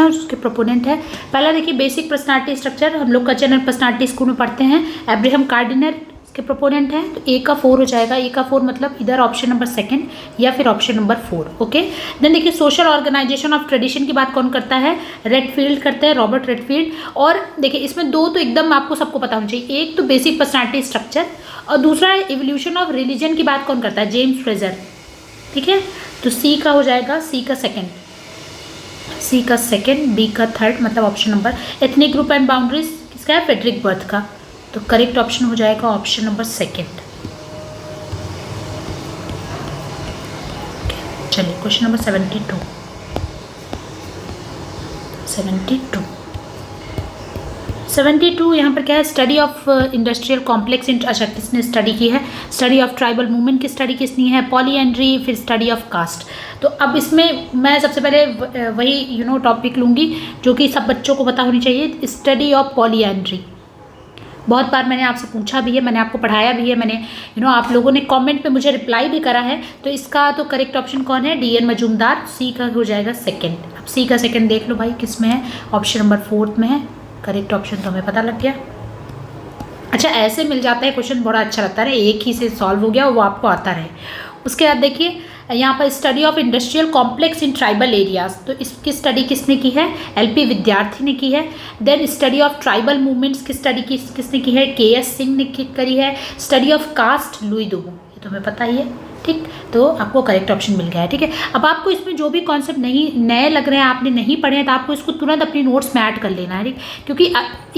Speaker 1: उसके प्रोपोनेंट है। पहला देखिए बेसिक पर्सनालिटी स्ट्रक्चर, हम लोग कल्चरल पर्सनालिटी स्कूल में पढ़ते हैं, एब्राहम कार्डिनर के प्रोपोनेंट हैं। तो ए का 4 हो जाएगा, ए का 4 मतलब इधर ऑप्शन नंबर सेकंड या फिर ऑप्शन नंबर 4। ओके, देन देखिए सोशल ऑर्गेनाइजेशन ऑफ ट्रेडिशन की बात कौन करता है? रेडफील्ड करते हैं, रॉबर्ट रेडफील्ड। और देखिए इसमें दो तो एकदम आपको सबको पता होना चाहिए, एक तो बेसिक पर्सनालिटी स्ट्रक्चर और दूसरा इवोल्यूशन ऑफ रिलीजन की बात कौन करता है? James Fraser. ठीक है, तो सी का हो जाएगा, सी का सेकेंड, सी का सेकेंड, बी का थर्ड, मतलब option number. Ethnic group and boundaries किसका है? फ्रेडरिक बर्थ का। तो करेक्ट ऑप्शन हो जाएगा ऑप्शन नंबर सेकेंड। चलिए क्वेश्चन नंबर 72 यहाँ पर क्या है? Study of industrial complex. अच्छा, किसने स्टडी की है? स्टडी ऑफ ट्राइबल मूवमेंट की स्टडी किसनी है? पॉलीएंड्री, फिर स्टडी ऑफ कास्ट। तो अब इसमें मैं सबसे पहले वही टॉपिक लूँगी जो कि सब बच्चों को पता होनी चाहिए, स्टडी ऑफ पॉलीएंड्री। बहुत बार मैंने आपसे पूछा भी है, मैंने आपको पढ़ाया भी है, मैंने आप लोगों ने कमेंट पे मुझे रिप्लाई भी करा है। तो इसका तो करेक्ट ऑप्शन कौन है? D N Majumdar. सी का हो जाएगा सेकंड। अब सी का सेकंड देख लो भाई किस में है? ऑप्शन नंबर 4 में है। करेक्ट ऑप्शन तो हमें पता लग गया। अच्छा, ऐसे मिल जाता है क्वेश्चन, बड़ा अच्छा लगता है, एक ही से सॉल्व हो गया और वो आपको आता रहे। उसके बाद देखिए यहाँ पर study of industrial complex in tribal areas, तो इसकी स्टडी किसने की है? एलपी विद्यार्थी ने की है। Then study of tribal movements की स्टडी किसने की है? केएस सिंह ने करी है। स्टडी ऑफ कास्ट लुई दुबो, ये तो हमें पता ही है। ठीक, तो आपको करेक्ट ऑप्शन मिल गया है। ठीक है, अब आपको इसमें जो भी कॉन्सेप्ट नहीं नए लग रहे हैं, आपने नहीं पढ़े हैं, तो आपको इसको तुरंत अपनी नोट्स में ऐड कर लेना है। ठीक, क्योंकि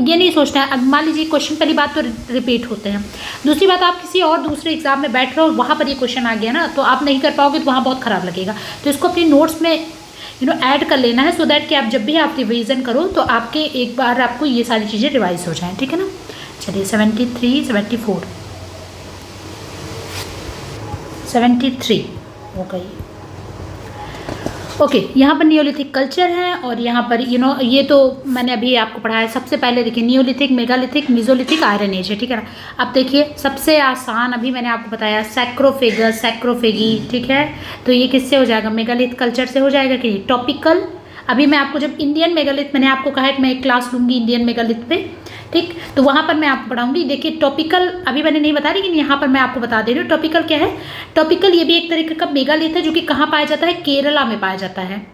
Speaker 1: ये नहीं सोचना है, अब मान लीजिए क्वेश्चन पहली बात तो रिपीट होते हैं, दूसरी बात आप किसी और दूसरे एग्जाम में बैठ रहे हो और वहाँ पर ये क्वेश्चन आ गया ना, तो आप नहीं कर पाओगे, तो वहाँ बहुत ख़राब लगेगा। तो इसको अपनी नोट्स में ऐड कर लेना है, सो दैट कि आप जब भी आप रिविज़न करो तो आपके एक बार आपको ये सारी चीज़ें रिवाइज हो जाएँ। ठीक है ना। चलिए 73 74 73 हो गई। ओके, यहाँ पर नियोलिथिक कल्चर है और यहाँ पर ये तो मैंने अभी आपको पढ़ाया। सबसे पहले देखिए neolithic, megalithic, mesolithic, iron age है। ठीक है ना। अब देखिए सबसे आसान अभी मैंने आपको बताया सैक्रोफेगस, सैक्रोफेगी। ठीक है, तो ये किससे हो जाएगा? मेगालिथ कल्चर से हो जाएगा कि टॉपिकल। अभी मैं आपको जब इंडियन मेगालिथ, मैंने आपको कहा है कि मैं एक क्लास लूँगी इंडियन मेगालिथ पे, ठीक, तो वहाँ पर मैं आपको पढ़ाऊंगी। देखिए टॉपिकल अभी मैंने नहीं बता, लेकिन यहाँ पर मैं आपको बता दे रही हूँ टॉपिकल क्या है। टॉपिकल ये भी एक तरीके का मेगालिथ है जो कि कहाँ पाया जाता है? केरला में पाया जाता है।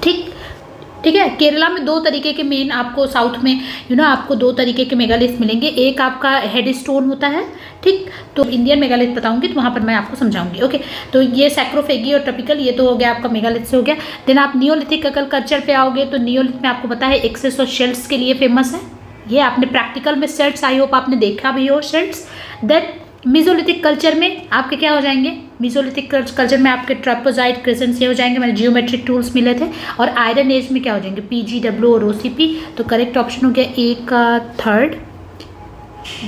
Speaker 1: ठीक है, केरला में दो तरीके के मेन आपको साउथ में आपको दो तरीके के मेगालिथ मिलेंगे। एक आपका हेड स्टोन होता है, ठीक, तो इंडियन मेगालिथ बताऊंगी तो वहाँ पर मैं आपको समझाऊंगी। ओके, तो ये सैक्रोफेगी और टॉपिकल ये तो हो गया आपका मेगालिथ से हो गया। देन आप नियोलिथिक कल्चर पे आओगे तो नियोलिथ में आपको पता है एक्सेस ऑफ शेल्ट्स के लिए फेमस है। ये आपने प्रैक्टिकल में शेल्ट्स, आई होप आपने देखा भी हो शेल्ट्स। देन मेसोलिथिक कल्चर में आपके क्या हो जाएंगे? मीसोलिथिक कल्चर में आपके ट्रापेजॉइड क्रेसेंट्स ये हो जाएंगे, मैंने जियोमेट्रिक टूल्स मिले थे। और आयरन एज में क्या हो जाएंगे, PGW और OCP। तो करेक्ट ऑप्शन हो गया A का थर्ड,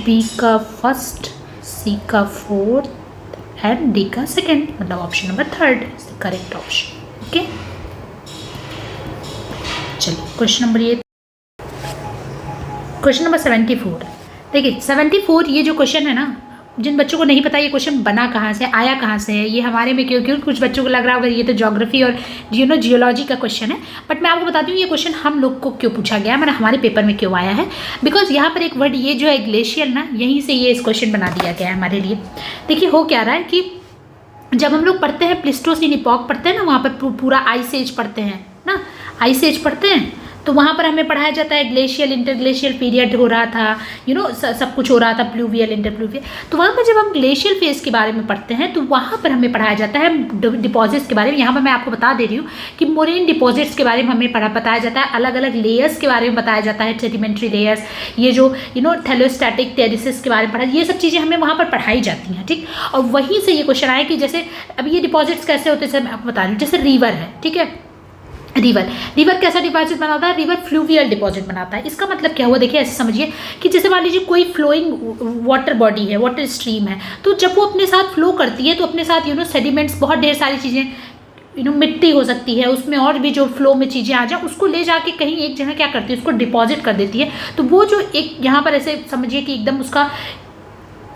Speaker 1: B का फर्स्ट, C का फोर्थ एंड D का सेकेंड, मतलब option number third is the correct option. Okay, चलिए क्वेश्चन नंबर 74। देखिए 74 ये जो क्वेश्चन है ना, जिन बच्चों को नहीं पता ये क्वेश्चन बना कहाँ से, आया कहाँ से है, ये हमारे में क्यों कुछ बच्चों को लग रहा होगा ये तो ज्योग्राफी और जियोलॉजी का क्वेश्चन है, बट मैं आपको बताती हूँ ये क्वेश्चन हम लोग को क्यों पूछा गया, मैंने हमारे पेपर में क्यों आया है। बिकॉज यहाँ पर एक वर्ड ये जो है ग्लेशियल ना, यहीं से ये इस क्वेश्चन बना दिया गया है हमारे लिए। देखिए हो क्या रहा है कि जब हम लोग पढ़ते हैं प्लिस्टोसीन इपॉक पढ़ते हैं ना, वहाँ पर पूरा आइस एज पढ़ते हैं ना, आइस एज पढ़ते हैं, तो वहाँ पर हमें पढ़ाया जाता है ग्लेशियल इंटरग्लेशियल पीरियड हो रहा था, सब कुछ हो रहा था, प्लूवियल इंटरप्लूवियल। तो वहाँ पर जब हम ग्लेशियल फेज के बारे में पढ़ते हैं तो वहाँ पर हमें पढ़ाया जाता है डिपॉजिट्स के बारे में। यहाँ पर मैं आपको बता दे रही हूँ कि मोरेन डिपॉजिट्स के बारे में हमें बताया जाता है, अलग अलग लेयर्स के बारे में बताया जाता है, सेडिमेंट्री लेयर्स, ये जो थैलोस्टैटिक टेरिसिस के बारे में पढ़ा, ये सब चीज़ें हमें वहाँ पर पढ़ाई जाती हैं। ठीक, और वहीं से ये क्वेश्चन आया कि जैसे अब ये डिपॉजिट्स कैसे होते हैं, मैं आपको बता रही हूँ। जैसे रिवर है, ठीक है, रिवर कैसा डिपॉजिट बनाता है, रिवर फ्लूवियल डिपॉजिट बनाता है। इसका मतलब क्या हुआ, देखिए ऐसे समझिए कि जैसे मान लीजिए कोई फ्लोइंग वाटर बॉडी है, वाटर स्ट्रीम है, तो जब वो अपने साथ फ्लो करती है तो अपने साथ सेडिमेंट्स, बहुत ढेर सारी चीज़ें, मिट्टी हो सकती है उसमें, और भी जो फ्लो में चीज़ें आ जाए उसको ले जाके कहीं एक जगह क्या करती है, उसको डिपॉजिट कर देती है। तो वो जो एक यहाँ पर ऐसे समझिए कि एकदम उसका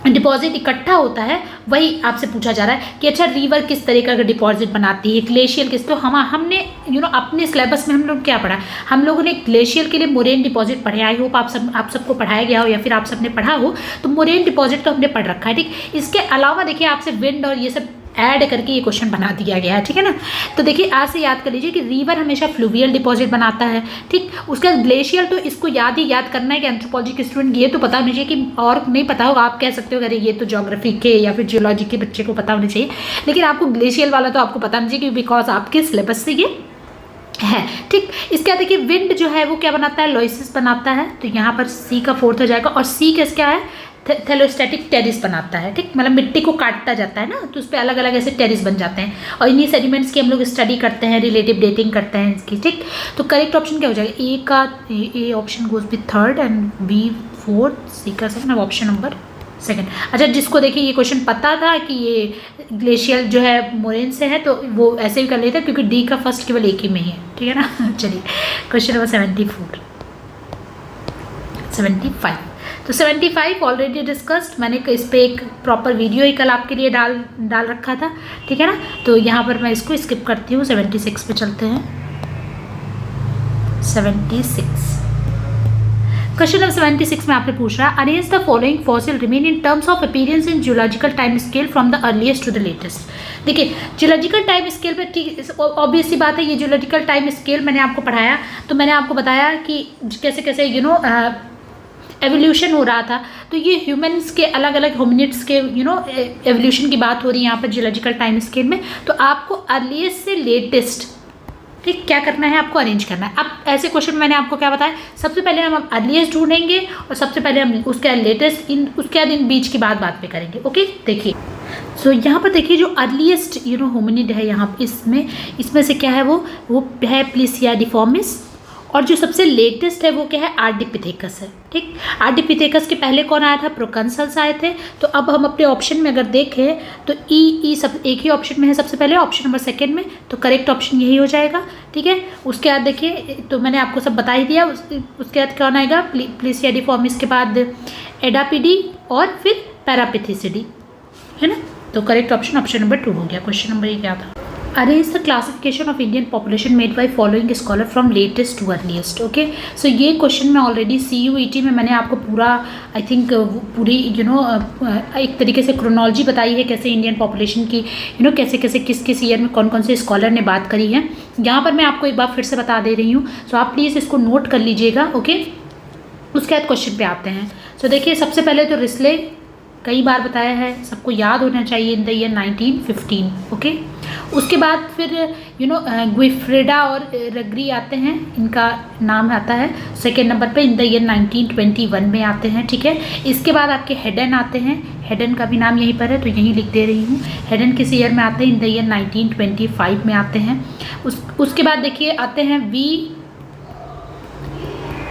Speaker 1: डिपॉजिट इकट्ठा होता है, वही आपसे पूछा जा रहा है कि अच्छा रिवर किस तरीके का डिपॉजिट बनाती है, ग्लेशियल किस। तो हमने अपने सिलेबस में हम लोग क्या पढ़ा, हम लोगों ने ग्लेशियल के लिए मोरेन डिपॉजिट पढ़े। आई होप आप सबको पढ़ाया गया हो या फिर आप सबने पढ़ा हो, तो मोरेन डिपॉजिट तो हमने पढ़ रखा है। ठीक, इसके अलावा देखिए आपसे विंड और ये सब ऐड करके ये क्वेश्चन बना दिया गया है, ठीक है ना। तो देखिए आज से याद कर लीजिए कि रिवर हमेशा फ्लूवियल डिपॉजिट बनाता है, ठीक। उसका ग्लेशियल तो इसको याद करना है कि एंथ्रोपोलॉजी के स्टूडेंट ये तो पता होना चाहिए, कि और नहीं पता होगा आप कह सकते हो अरे ये तो ज्योग्राफी के या फिर जियोलॉजी के बच्चे को पता होना चाहिए, लेकिन आपको ग्लेशियल वाला तो आपको पता होना चाहिए बिकॉज आपके सिलेबस से ये है, ठीक। इसके बाद देखिए विंड जो है वो क्या बनाता है, लोइसिस बनाता है, तो यहाँ पर सी का फोर्थ हो जाएगा। और सी किस क्या है, थैलोस्टैटिक टेरिस बनाता है, ठीक। मतलब मिट्टी को काटता जाता है ना, तो उस पर अलग अलग ऐसे टेरिस बन जाते हैं, और इन्हीं सेडिमेंट्स की हम लोग स्टडी करते हैं, रिलेटिव डेटिंग करते हैं इसकी, ठीक। तो करेक्ट ऑप्शन क्या हो जाएगा, ए का A option goes with third and B fourth, C का सेकंड, ऑप्शन नंबर सेकंड। अच्छा, जिसको देखिए ये क्वेश्चन पता था कि ये ग्लेशियल जो है मोरेन से है, तो वो ऐसे भी कर लेता क्योंकि डी का फर्स्ट केवल एक ही में ही है, ठीक है ना। चलिए क्वेश्चन नंबर 75। तो 75 ऑलरेडी डिस्कस्ड, मैंने इस पर एक प्रॉपर वीडियो ही कल आपके लिए डाल रखा था, ठीक है ना। तो यहाँ पर मैं इसको स्किप करती हूँ, 76 पे चलते हैं। 76 क्वेश्चन नंबर 76 में आपने पूछ रहा है, arrange the following fossil remain in terms of appearance in geological time scale from the earliest to the latest. देखिए जियोलॉजिकल टाइम स्केल पे, ठीक ऑब्वियस सी बात है, ये जियोलॉजिकल टाइम स्केल मैंने आपको पढ़ाया, तो मैंने आपको बताया कि कैसे कैसे एवोल्यूशन हो रहा था। तो ये ह्यूमन्स के अलग अलग होमिनिड्स के एवोल्यूशन की बात हो रही है यहाँ पर जियोलॉजिकल टाइम स्केल में। तो आपको अर्लीस्ट से लेटेस्ट, ठीक, क्या करना है, आपको अरेंज करना है। अब ऐसे क्वेश्चन मैंने आपको क्या बताया, सबसे पहले हम अर्लीस्ट ढूंढेंगे और सबसे पहले हम उसके लेटेस्ट, उसके बाद इन बीच की बात पे करेंगे। ओके, देखिए सो यहाँ पर देखिए जो अर्लीस्ट होमिनिड है यहाँ इसमें से क्या है, वो है प्लिसियाडिफॉर्मिस, और जो सबसे लेटेस्ट है वो क्या है, आर्डिपिथेकस है, ठीक। आर्डिपिथेकस के पहले कौन आया था, प्रोकंसल्स आए थे। तो अब हम अपने ऑप्शन में अगर देखें तो ई सब एक ही ऑप्शन में है, सबसे पहले ऑप्शन नंबर सेकंड में, तो करेक्ट ऑप्शन यही हो जाएगा, ठीक है। उसके बाद देखिए, तो मैंने आपको सब बता ही दिया। उसके बाद कौन आएगा, प्लिसियाडिफॉर्मिस के बाद एडापिडी और फिर पैरापिथिसिडी, है ना। तो करेक्ट ऑप्शन नंबर 2 हो गया। क्वेश्चन नंबर ये क्या था, arrange the classification of Indian population made by following scholar from latest to earliest. Okay, so ये क्वेश्चन में ऑलरेडी CUET में मैंने आपको पूरा आई थिंक पूरी एक तरीके से क्रोनोलॉजी बताई है, कैसे इंडियन पॉपुलेशन की कैसे कैसे किस किस ईयर में कौन कौन से स्कॉलर ने बात करी है। यहाँ पर मैं आपको एक बार फिर से बता दे रही हूँ, सो आप प्लीज़ इसको नोट कर लीजिएगा। ओके, उसके बाद क्वेश्चन पे आते हैं। सो देखिए सबसे पहले तो रिस्ले कई बार बताया है, सबको याद होना चाहिए, इन द ईयर 1915। ओके, उसके बाद फिर गुइफ्रेडा और रग्री आते हैं, इनका नाम आता है सेकेंड नंबर पे इन द ईयर 1921 में आते हैं, ठीक है। इसके बाद आपके हेडन आते हैं, हेडन का भी नाम यहीं पर है तो यहीं लिख दे रही हूँ। हेडन किस ईयर में आते हैं? इन द ईयर 1925 में आते हैं। उसके बाद देखिए आते हैं वी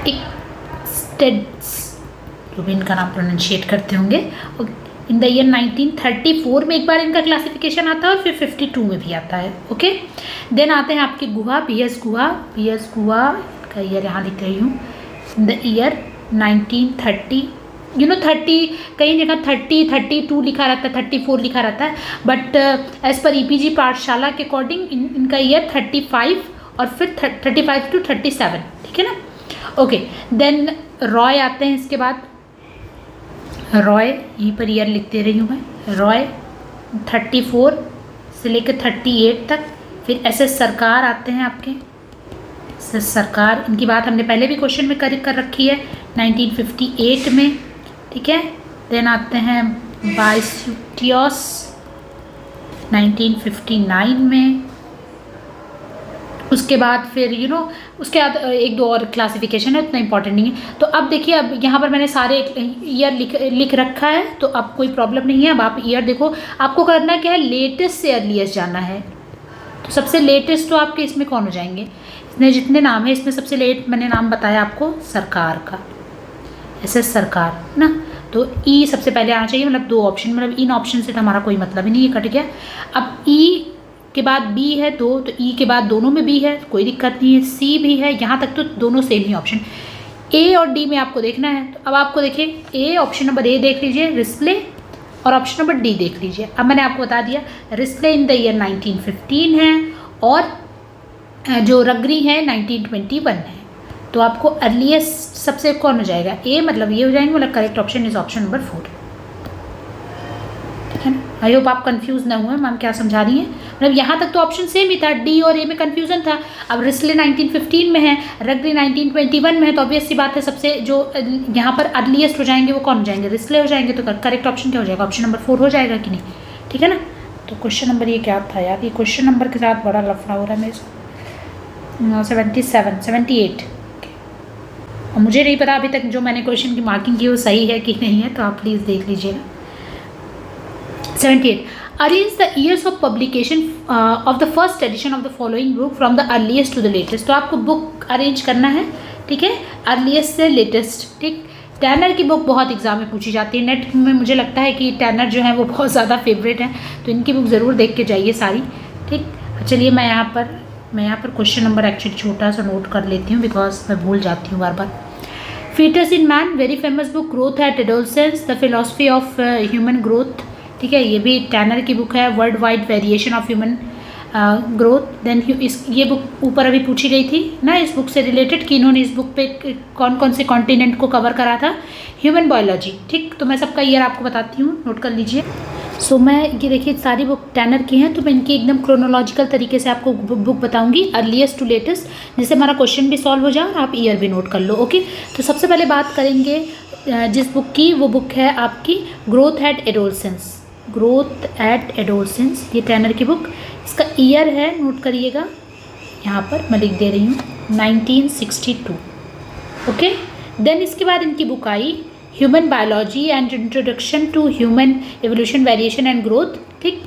Speaker 1: इक्स्टेड्स, जो भी इनका नाम प्रोनाउंशिएट करते होंगे। इन द ईयर 1934 में एक बार इनका क्लासिफिकेशन आता है और फिर 52 में भी आता है, ओके। देन आते हैं आपके गुहा, पीएस गुहा का ईयर यहाँ लिख रही हूँ। इन द ईयर 1930, 30 कई जगह 32 लिखा रहता है, 34 लिखा रहता है, बट एज पर ईपीजी पाठशाला के अकॉर्डिंग इनका ईयर 35 और फिर 35 to 37, ठीक है ना, ओके। देन रॉय आते हैं, इसके बाद रॉय यहीं पर ईयर लिख दे रही हूँ मैं। रॉय 34 से लेकर 38 तक। फिर एसएस सरकार आते हैं आपके, एसएस सरकार, इनकी बात हमने पहले भी क्वेश्चन में कर रखी है 1958 में, ठीक है। देन आते हैं बाइस्यूटियोस 1959 में। उसके बाद फिर उसके बाद एक दो और क्लासिफिकेशन है, उतना इंपॉर्टेंट नहीं है। तो अब देखिए, अब यहाँ पर मैंने सारे ईयर लिख रखा है, तो अब कोई प्रॉब्लम नहीं है। अब आप ईयर देखो, आपको करना क्या है, लेटेस्ट से अर्लीस्ट जाना है। तो सबसे लेटेस्ट तो आपके इसमें कौन हो जाएंगे, इसमें जितने नाम है इसमें सबसे लेट मैंने नाम बताया आपको सरकार का, एसएस सरकार ना। तो ई सबसे पहले आना चाहिए, मतलब 2 ऑप्शन, मतलब इन ऑप्शन से तो हमारा कोई मतलब ही नहीं है, कट गया। अब ई के बाद बी है 2, तो ई के बाद दोनों में बी है, कोई दिक्कत नहीं है। सी भी है, यहाँ तक तो दोनों सेम ही ऑप्शन। ए और डी में आपको देखना है, तो अब आपको देखिए ए, ऑप्शन नंबर ए देख लीजिए रिस्ले, और ऑप्शन नंबर डी देख लीजिए। अब मैंने आपको बता दिया रिस्ले इन द ईयर 1915 है, और जो रग्री है 1921 है। तो आपको अर्लीस्ट सबसे कौन हो जाएगा, ए, मतलब ये हो जाएंगे, मतलब correct option is option number 4, ठीक है ना। आई होप आप कंफ्यूज ना हुए मैम क्या समझा रही हैं, मतलब यहाँ तक तो ऑप्शन सेम ही था, डी और ए में कंफ्यूजन था। अब रिस्ले 1915 में है, रग्री 1921 में है, तो ऑब्वियस सी बात है सबसे जो यहाँ पर अर्लीस्ट हो जाएंगे वो कौन हो जाएंगे, रिस्ले हो जाएंगे। तो करेक्ट ऑप्शन क्या हो जाएगा, ऑप्शन नंबर 4 हो जाएगा कि नहीं, ठीक है ना। तो क्वेश्चन नंबर ये क्या था यार, ये क्वेश्चन नंबर के साथ बड़ा लफड़ा हो रहा है मेरे से। 77 78, और मुझे नहीं पता अभी तक जो मैंने क्वेश्चन की मार्किंग की वो सही है कि नहीं है, तो आप प्लीज़ देख लीजिएगा। 78, arrange the years of publication of the first edition of the following book from the earliest to the latest। तो आपको बुक अरेंज करना है, ठीक है, अर्लीस्ट से लेटेस्ट, ठीक। टैनर की बुक बहुत एग्जाम में पूछी जाती है, नेट में मुझे लगता है कि टैनर जो है वो बहुत ज़्यादा फेवरेट है, तो इनकी बुक ज़रूर देख के जाइए सारी, ठीक। चलिए मैं यहाँ पर क्वेश्चन नंबर एक्चुअली छोटा सा नोट कर लेती हूँ, बिकॉज मैं भूल जाती हूँ बार बार। Foetus in man, very famous book, growth at adolescence, the philosophy of human growth, ठीक है, ये भी टैनर की बुक है। World wide variation of human growth, then ये बुक ऊपर अभी पूछी गई थी ना, इस बुक से रिलेटेड कि इन्होंने इस बुक पे कौन कौन से कॉन्टिनेंट को कवर करा था, ह्यूमन बायोलॉजी, ठीक। तो मैं सबका ईयर आपको बताती हूँ, नोट कर लीजिए। सो मैं ये देखिए सारी बुक टैनर की हैं, तो मैं इनकी एकदम क्रोनोलॉजिकल तरीके से आपको बुक बताऊंगी, अर्लीस्ट टू लेटेस्ट, जिससे हमारा क्वेश्चन भी सॉल्व हो जाए और आप ईयर भी नोट कर लो, ओके। तो सबसे पहले बात करेंगे जिस बुक की, वो बुक है आपकी growth at adolescence, growth at adolescence, ये टैनर की बुक। इसका ईयर है, नोट करिएगा, यहाँ पर मैं लिख दे रही हूँ 1962, ओके। देन इसके बाद इनकी बुक आई human biology and introduction to human evolution variation and growth, ठीक।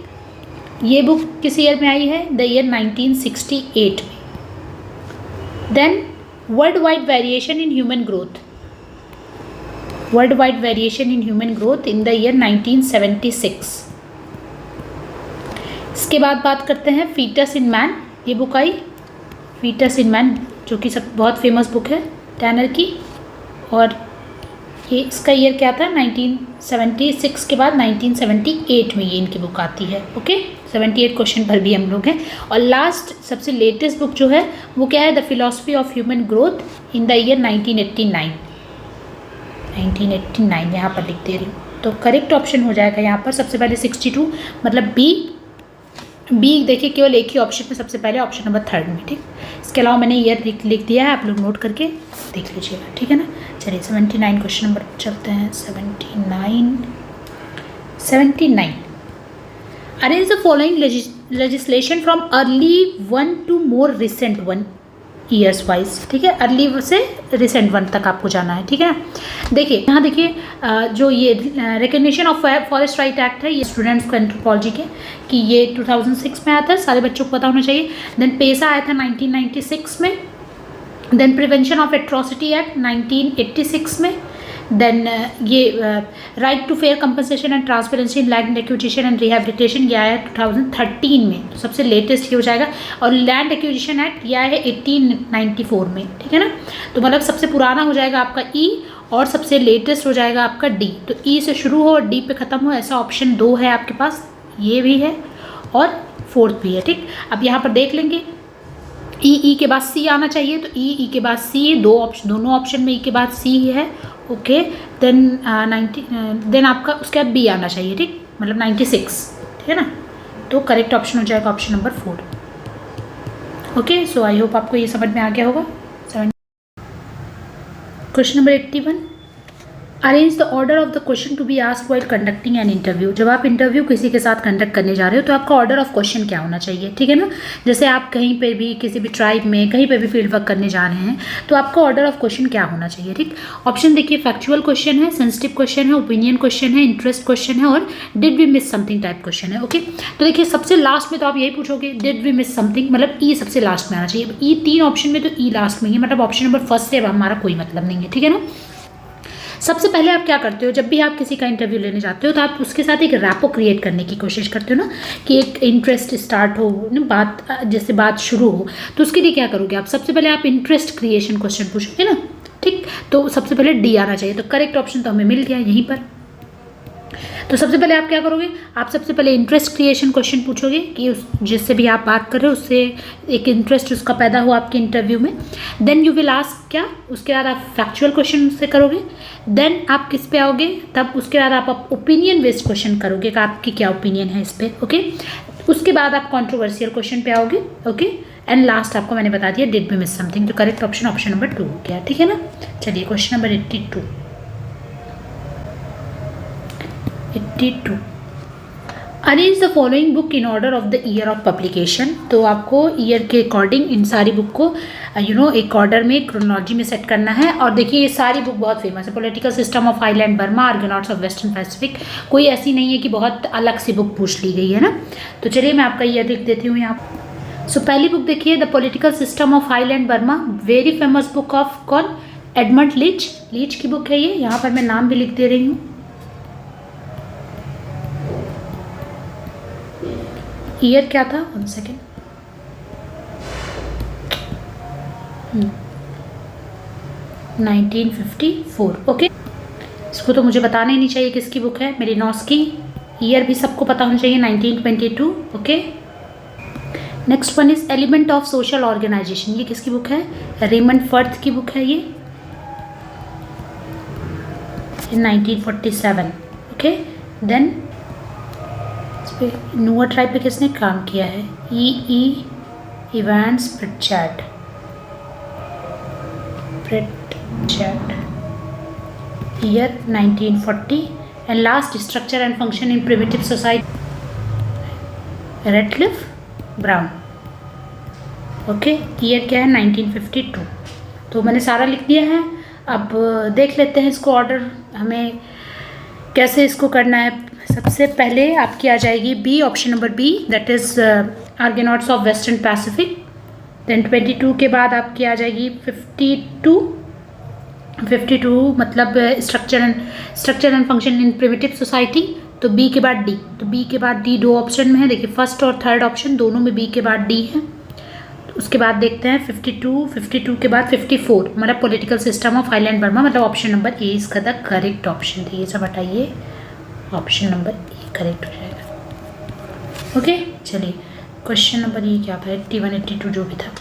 Speaker 1: ये बुक किस ईयर में आई है, द ईयर 1968 में। Then world wide variation in human growth, world wide variation in human growth in the year 1976। इसके बाद बात करते हैं फीटस इन मैन, ये बुक आई फीटस इन मैन, जो कि सब बहुत फेमस बुक है टैनर की, और ये इसका ईयर क्या था, 1976 के बाद 1978 में ये इनकी बुक आती है, ओके। 78 क्वेश्चन पर भी हम लोग हैं। और लास्ट सबसे लेटेस्ट बुक जो है वो क्या है, the philosophy of human growth in the year 1989, 1989 यहाँ पर लिख दे रही हूँ। तो करेक्ट ऑप्शन हो जाएगा यहाँ पर सबसे पहले 62, मतलब बी देखिए केवल एक ही ऑप्शन में सबसे पहले ऑप्शन नंबर 3 में, ठीक। इसके अलावा मैंने ईयर लिख दिया है, आप लोग नोट करके देख लीजिएगा, ठीक है ना। चलिए 79 क्वेश्चन नंबर चलते हैं। 79 arrange the following legislation from early 1 to more recent 1 years wise, ठीक है, अर्ली से रिसेंट 1 तक आपको जाना है, ठीक है ना। देखिए यहाँ देखिए जो ये recognition of forest right act है, ये स्टूडेंट्स को एंथ्रोपोलॉजी के कि ये 2006 में आया था, सारे बच्चों को पता होना चाहिए। देन पेसा आया था 1996 में। Then prevention of atrocity act 1986 में। देन ये right to fair compensation and transparency in land acquisition and rehabilitation ये आया है 2013 में, तो सबसे लेटेस्ट ये हो जाएगा। और लैंड एक्विजिशन एक्ट ये आया है 1894 में, ठीक है ना। तो मतलब सबसे पुराना हो जाएगा आपका ई और सबसे लेटेस्ट हो जाएगा आपका डी। तो ई से शुरू हो और डी पे ख़त्म हो, ऐसा ऑप्शन 2 है आपके पास, ये भी है और फोर्थ भी है, ठीक। अब यहाँ पर देख लेंगे ई के बाद सी आना चाहिए, तो ई के बाद सी, दोनों ऑप्शन में ई के बाद सी है, ओके। देन आपका उसके बाद बी आना चाहिए, ठीक, मतलब 96, ठीक है ना। तो करेक्ट ऑप्शन हो जाएगा option number 4, okay. So I hope आपको ये समझ में आ गया होगा। Question number 81, arrange the order of the question to be asked while conducting an interview. जब आप इंटरव्यू किसी के साथ कंडक्ट करने जा रहे हो तो आपका ऑर्डर ऑफ क्वेश्चन क्या होना चाहिए, ठीक है ना। जैसे आप कहीं पे भी किसी भी ट्राइब में कहीं पे भी फील्ड वर्क करने जा रहे हैं तो आपका ऑर्डर ऑफ क्वेश्चन क्या होना चाहिए, ठीक। ऑप्शन देखिए, फैक्चुअल क्वेश्चन है, सेंसिटिव क्वेश्चन है, ओपिनियन क्वेश्चन है, इंटरेस्ट क्वेश्चन है और did we miss something type question है, ओके। तो देखिए सबसे लास्ट में तो आप यही पूछोगे डिड वी मिस समथिंग, मतलब ई सबसे लास्ट में आना चाहिए। ई 3 ऑप्शन में तो ई लास्ट में ही, मतलब ऑप्शन नंबर फर्स्ट से हमारा कोई मतलब नहीं है, ठीक है ना। सबसे पहले आप क्या करते हो, जब भी आप किसी का इंटरव्यू लेने जाते हो तो आप उसके साथ एक रैपो क्रिएट करने की कोशिश करते हो ना, कि एक इंटरेस्ट स्टार्ट हो ना, बात जैसे बात शुरू हो। तो उसके लिए क्या करोगे आप, सबसे पहले आप इंटरेस्ट क्रिएशन क्वेश्चन पूछोगे ना, ठीक। तो सबसे पहले डी आना चाहिए, तो करेक्ट ऑप्शन तो हमें मिल गया यहीं पर। तो सबसे पहले आप क्या करोगे, आप सबसे पहले इंटरेस्ट क्रिएशन क्वेश्चन पूछोगे कि उस जिससे भी आप बात कर रहे हो उससे एक इंटरेस्ट उसका पैदा हुआ आपके इंटरव्यू में। देन यू विल आस्क क्या, उसके बाद आप फैक्चुअल क्वेश्चन से करोगे। देन आप किस पे आओगे, तब उसके बाद आप ओपिनियन बेस्ड क्वेश्चन करोगे कि आपकी क्या ओपिनियन है इस पर, ओके। उसके बाद आप कॉन्ट्रोवर्शियल क्वेश्चन पे आओगे, ओके। एंड लास्ट आपको मैंने बता दिया डिड वी मिस समथिंग, तो करेक्ट ऑप्शन ऑप्शन नंबर 2 हो गया, ठीक है ना। चलिए question number 82, arrange the following book in order of the year of publication. तो आपको ईयर के अकॉर्डिंग इन सारी बुक को एक ऑर्डर में, क्रोनोलॉजी में सेट करना है। और देखिए ये सारी बुक बहुत फेमस है, political system of island Burma, आर्गोनॉट्स of Western Pacific, कोई ऐसी नहीं है कि बहुत अलग सी बुक पूछ ली गई है ना। तो चलिए मैं आपका ईयर लिख देती हूँ यहाँ। सो पहली बुक देखिए, the political system of island Burma, very famous book of कौन, एडमंड लीच की बुक है ये। यहाँ पर मैं नाम भी लिख दे रही हूँ। ईयर क्या था, 1 सेकेंड, 1954, ओके। इसको तो मुझे बताना ही नहीं चाहिए किसकी बुक है, मेरी नॉस की। ईयर भी सबको पता होना चाहिए, 1922, okay. Next one is element of social organisation, ये किसकी बुक है, रेमंड फर्थ की बुक है ये, 1947, ओके। देन नुआ ट्राइब पे किसने काम किया है, E Evans Pritchard, year 1940। And last structure and function in primitive society, Radcliffe Brown, okay. Year क्या है, 1952। तो मैंने सारा लिख दिया है। अब देख लेते हैं इसको ऑर्डर हमें कैसे इसको करना है। सबसे पहले आपकी आ जाएगी B, option number B, that is Argonauts of Western Pacific. Then 22 के बाद आपकी आ जाएगी 52 मतलब structure and function in primitive society. तो बी के बाद डी, तो बी के बाद डी 2 ऑप्शन में है, देखिए फर्स्ट और थर्ड ऑप्शन दोनों में बी के बाद डी है। तो उसके बाद देखते हैं 52 के बाद 54 मतलब political system of island Burma, मतलब ऑप्शन नंबर ए इसका द करेक्ट ऑप्शन थी। ये सब हटाइए, ऑप्शन नंबर ए करेक्ट हो जाएगा, ओके। चलिए क्वेश्चन नंबर ये क्या था, 81 82 जो भी था।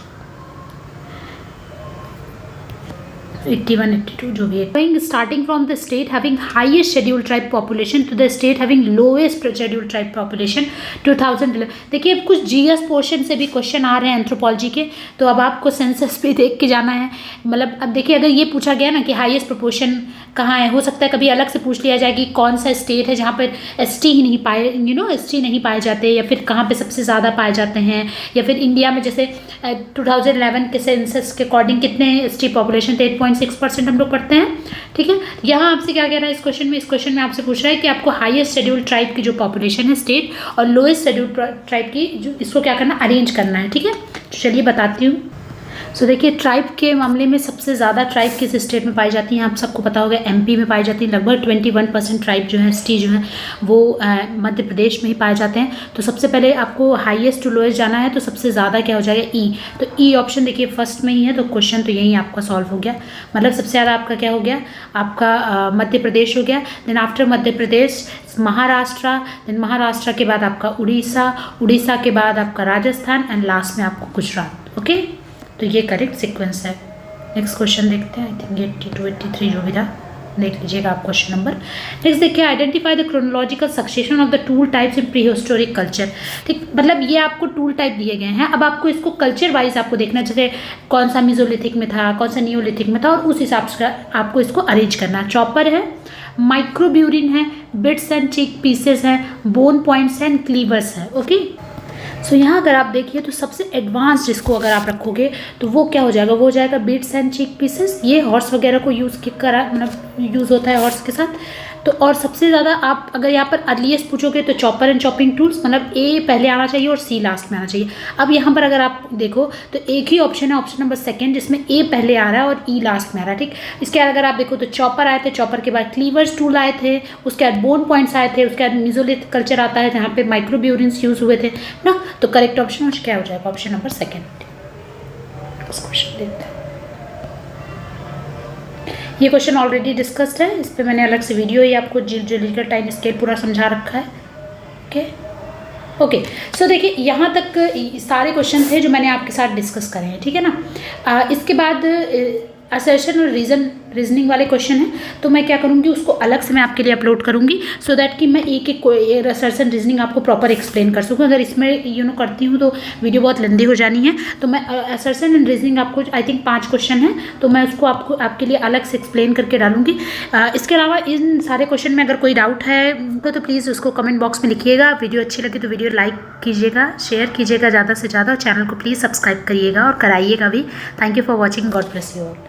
Speaker 1: 81, 82 जो भी है. Starting from the state having highest scheduled tribe population to the state having lowest scheduled tribe population 2011. देखिए अब कुछ जीएस पोर्शन से भी क्वेश्चन आ रहे हैं एंथ्रोपोलॉजी के, तो अब आपको सेंसस पे देख के जाना है. मतलब अब देखिए अगर ये पूछा गया ना कि हाईएस्ट प्रोपोर्शन कहाँ है, हो सकता है कभी अलग से पूछ लिया जाए कि कौन सा स्टेट है जहाँ पर एसटी ही नहीं पाए, एसटी नहीं पाए जाते, या फिर कहाँ पे सबसे ज़्यादा पाए जाते हैं, या फिर इंडिया में जैसे 2011 के सेंसस के अकॉर्डिंग कितने एसटी पॉपुलेशन थे, 8.6% हम लोग पढ़ते हैं. ठीक है, यहाँ आपसे क्या कह रहा है इस क्वेश्चन में आपसे पूछ रहा है कि आपको हाईएस्ट शेड्यूल्ड ट्राइब की जो पॉपुलेशन है स्टेट और लोएस्ट शेड्यूल्ड ट्राइब की जो इसको क्या करना, अरेंज करना है. ठीक है, तो चलिए बताती हूँ. सो देखिए ट्राइब के मामले में सबसे ज़्यादा ट्राइब किस स्टेट में पाई जाती हैं, आप सबको पता होगा एमपी में पाई जाती है. लगभग 21% ट्राइब जो है एसटी जो है वो मध्य प्रदेश में ही पाए जाते हैं. तो सबसे पहले आपको हाईएस्ट टू लोएस्ट जाना है, तो सबसे ज़्यादा क्या हो जाएगा, ई. तो ई ऑप्शन देखिए फर्स्ट में ही है, तो क्वेश्चन तो यही आपका सॉल्व हो गया. मतलब सबसे ज़्यादा आपका क्या हो गया, आपका मध्य प्रदेश हो गया. Then after Madhya Pradesh Maharashtra, then Maharashtra के बाद आपका उड़ीसा के बाद आपका राजस्थान एंड लास्ट में आपको गुजरात. ओके, तो ये करेक्ट सीक्वेंस है. नेक्स्ट क्वेश्चन देखते हैं. आई थिंक 82, 83 जो भी था, देख लीजिएगा आप क्वेश्चन नंबर. नेक्स्ट देखिए, identify the chronological succession of the tool types in pre historic culture. ठीक, मतलब ये आपको टूल टाइप दिए गए हैं, अब आपको इसको कल्चर वाइज आपको देखना, जैसे कौन सा मीजोलिथिक में था, कौन सा नियोलिथिक में था, और उस हिसाब से आपको इसको अरेंज करना. चॉपर है, माइक्रोब्यूरिन है, बिट्स एंड चीक पीसेस हैं, बोन पॉइंट्स एंड क्लीवर्स है. ओके, सो यहाँ अगर आप देखिए तो सबसे एडवांस जिसको अगर आप रखोगे तो वो क्या हो जाएगा, वो हो जाएगा बीट्स एंड चीक पीसेस. ये हॉर्स वगैरह को यूज़ करा, मतलब यूज़ होता है हॉर्स के साथ. तो और सबसे ज़्यादा आप अगर यहाँ पर अर्लीस्ट पूछोगे तो चॉपर एंड चॉपिंग टूल्स, मतलब ए पहले आना चाहिए और सी लास्ट में आना चाहिए. अब यहाँ पर अगर आप देखो तो एक ही ऑप्शन है, ऑप्शन नंबर सेकंड, जिसमें ए पहले आ रहा है और ई लास्ट में आ रहा है. ठीक, इसके बाद अगर आप देखो तो चॉपर आए थे, चॉपर के बाद क्लीवर्स टूल आए थे, उसके बाद बोन पॉइंट्स आए थे, उसके बाद मीजोलिथिक कल्चर आता है जहाँ पे माइक्रोब्यूरिन्स यूज़ हुए थे ना. तो करेक्ट ऑप्शन क्या हो जाएगा, ऑप्शन नंबर सेकंड. उस क्वेश्चन देखते हैं. ये क्वेश्चन ऑलरेडी डिस्कस्ड है, इस पर मैंने अलग से वीडियो ही आपको जियोलॉजिकल टाइम स्केल पूरा समझा रखा है. ओके, सो देखिए यहाँ तक सारे क्वेश्चन थे जो मैंने आपके साथ डिस्कस करे हैं. ठीक है ना. इसके बाद असर्शन और रीजनिंग वाले क्वेश्चन हैं, तो मैं क्या करूँगी उसको अलग से मैं आपके लिए अपलोड करूँगी, सो दैट कि मैं एक एक असर्शन रीजनिंग आपको प्रॉपर एक्सप्लेन कर सकूँ. अगर इसमें करती हूँ तो वीडियो बहुत लंबी हो जानी है. तो मैं असर्शन एंड रीजनिंग आपको आई थिंक 5 क्वेश्चन है, तो मैं उसको आपके लिए अलग से एक्सप्लेन करके डालूंगी. इसके अलावा इन सारे क्वेश्चन में अगर कोई डाउट है तो प्लीज़ उसको कमेंट बॉक्स में लिखिएगा. वीडियो अच्छी लगी तो वीडियो लाइक कीजिएगा, शेयर कीजिएगा ज़्यादा से ज़्यादा, और चैनल को प्लीज़ सब्सक्राइब करिएगा और कराइएगा भी. Thank you for watching. God bless you all.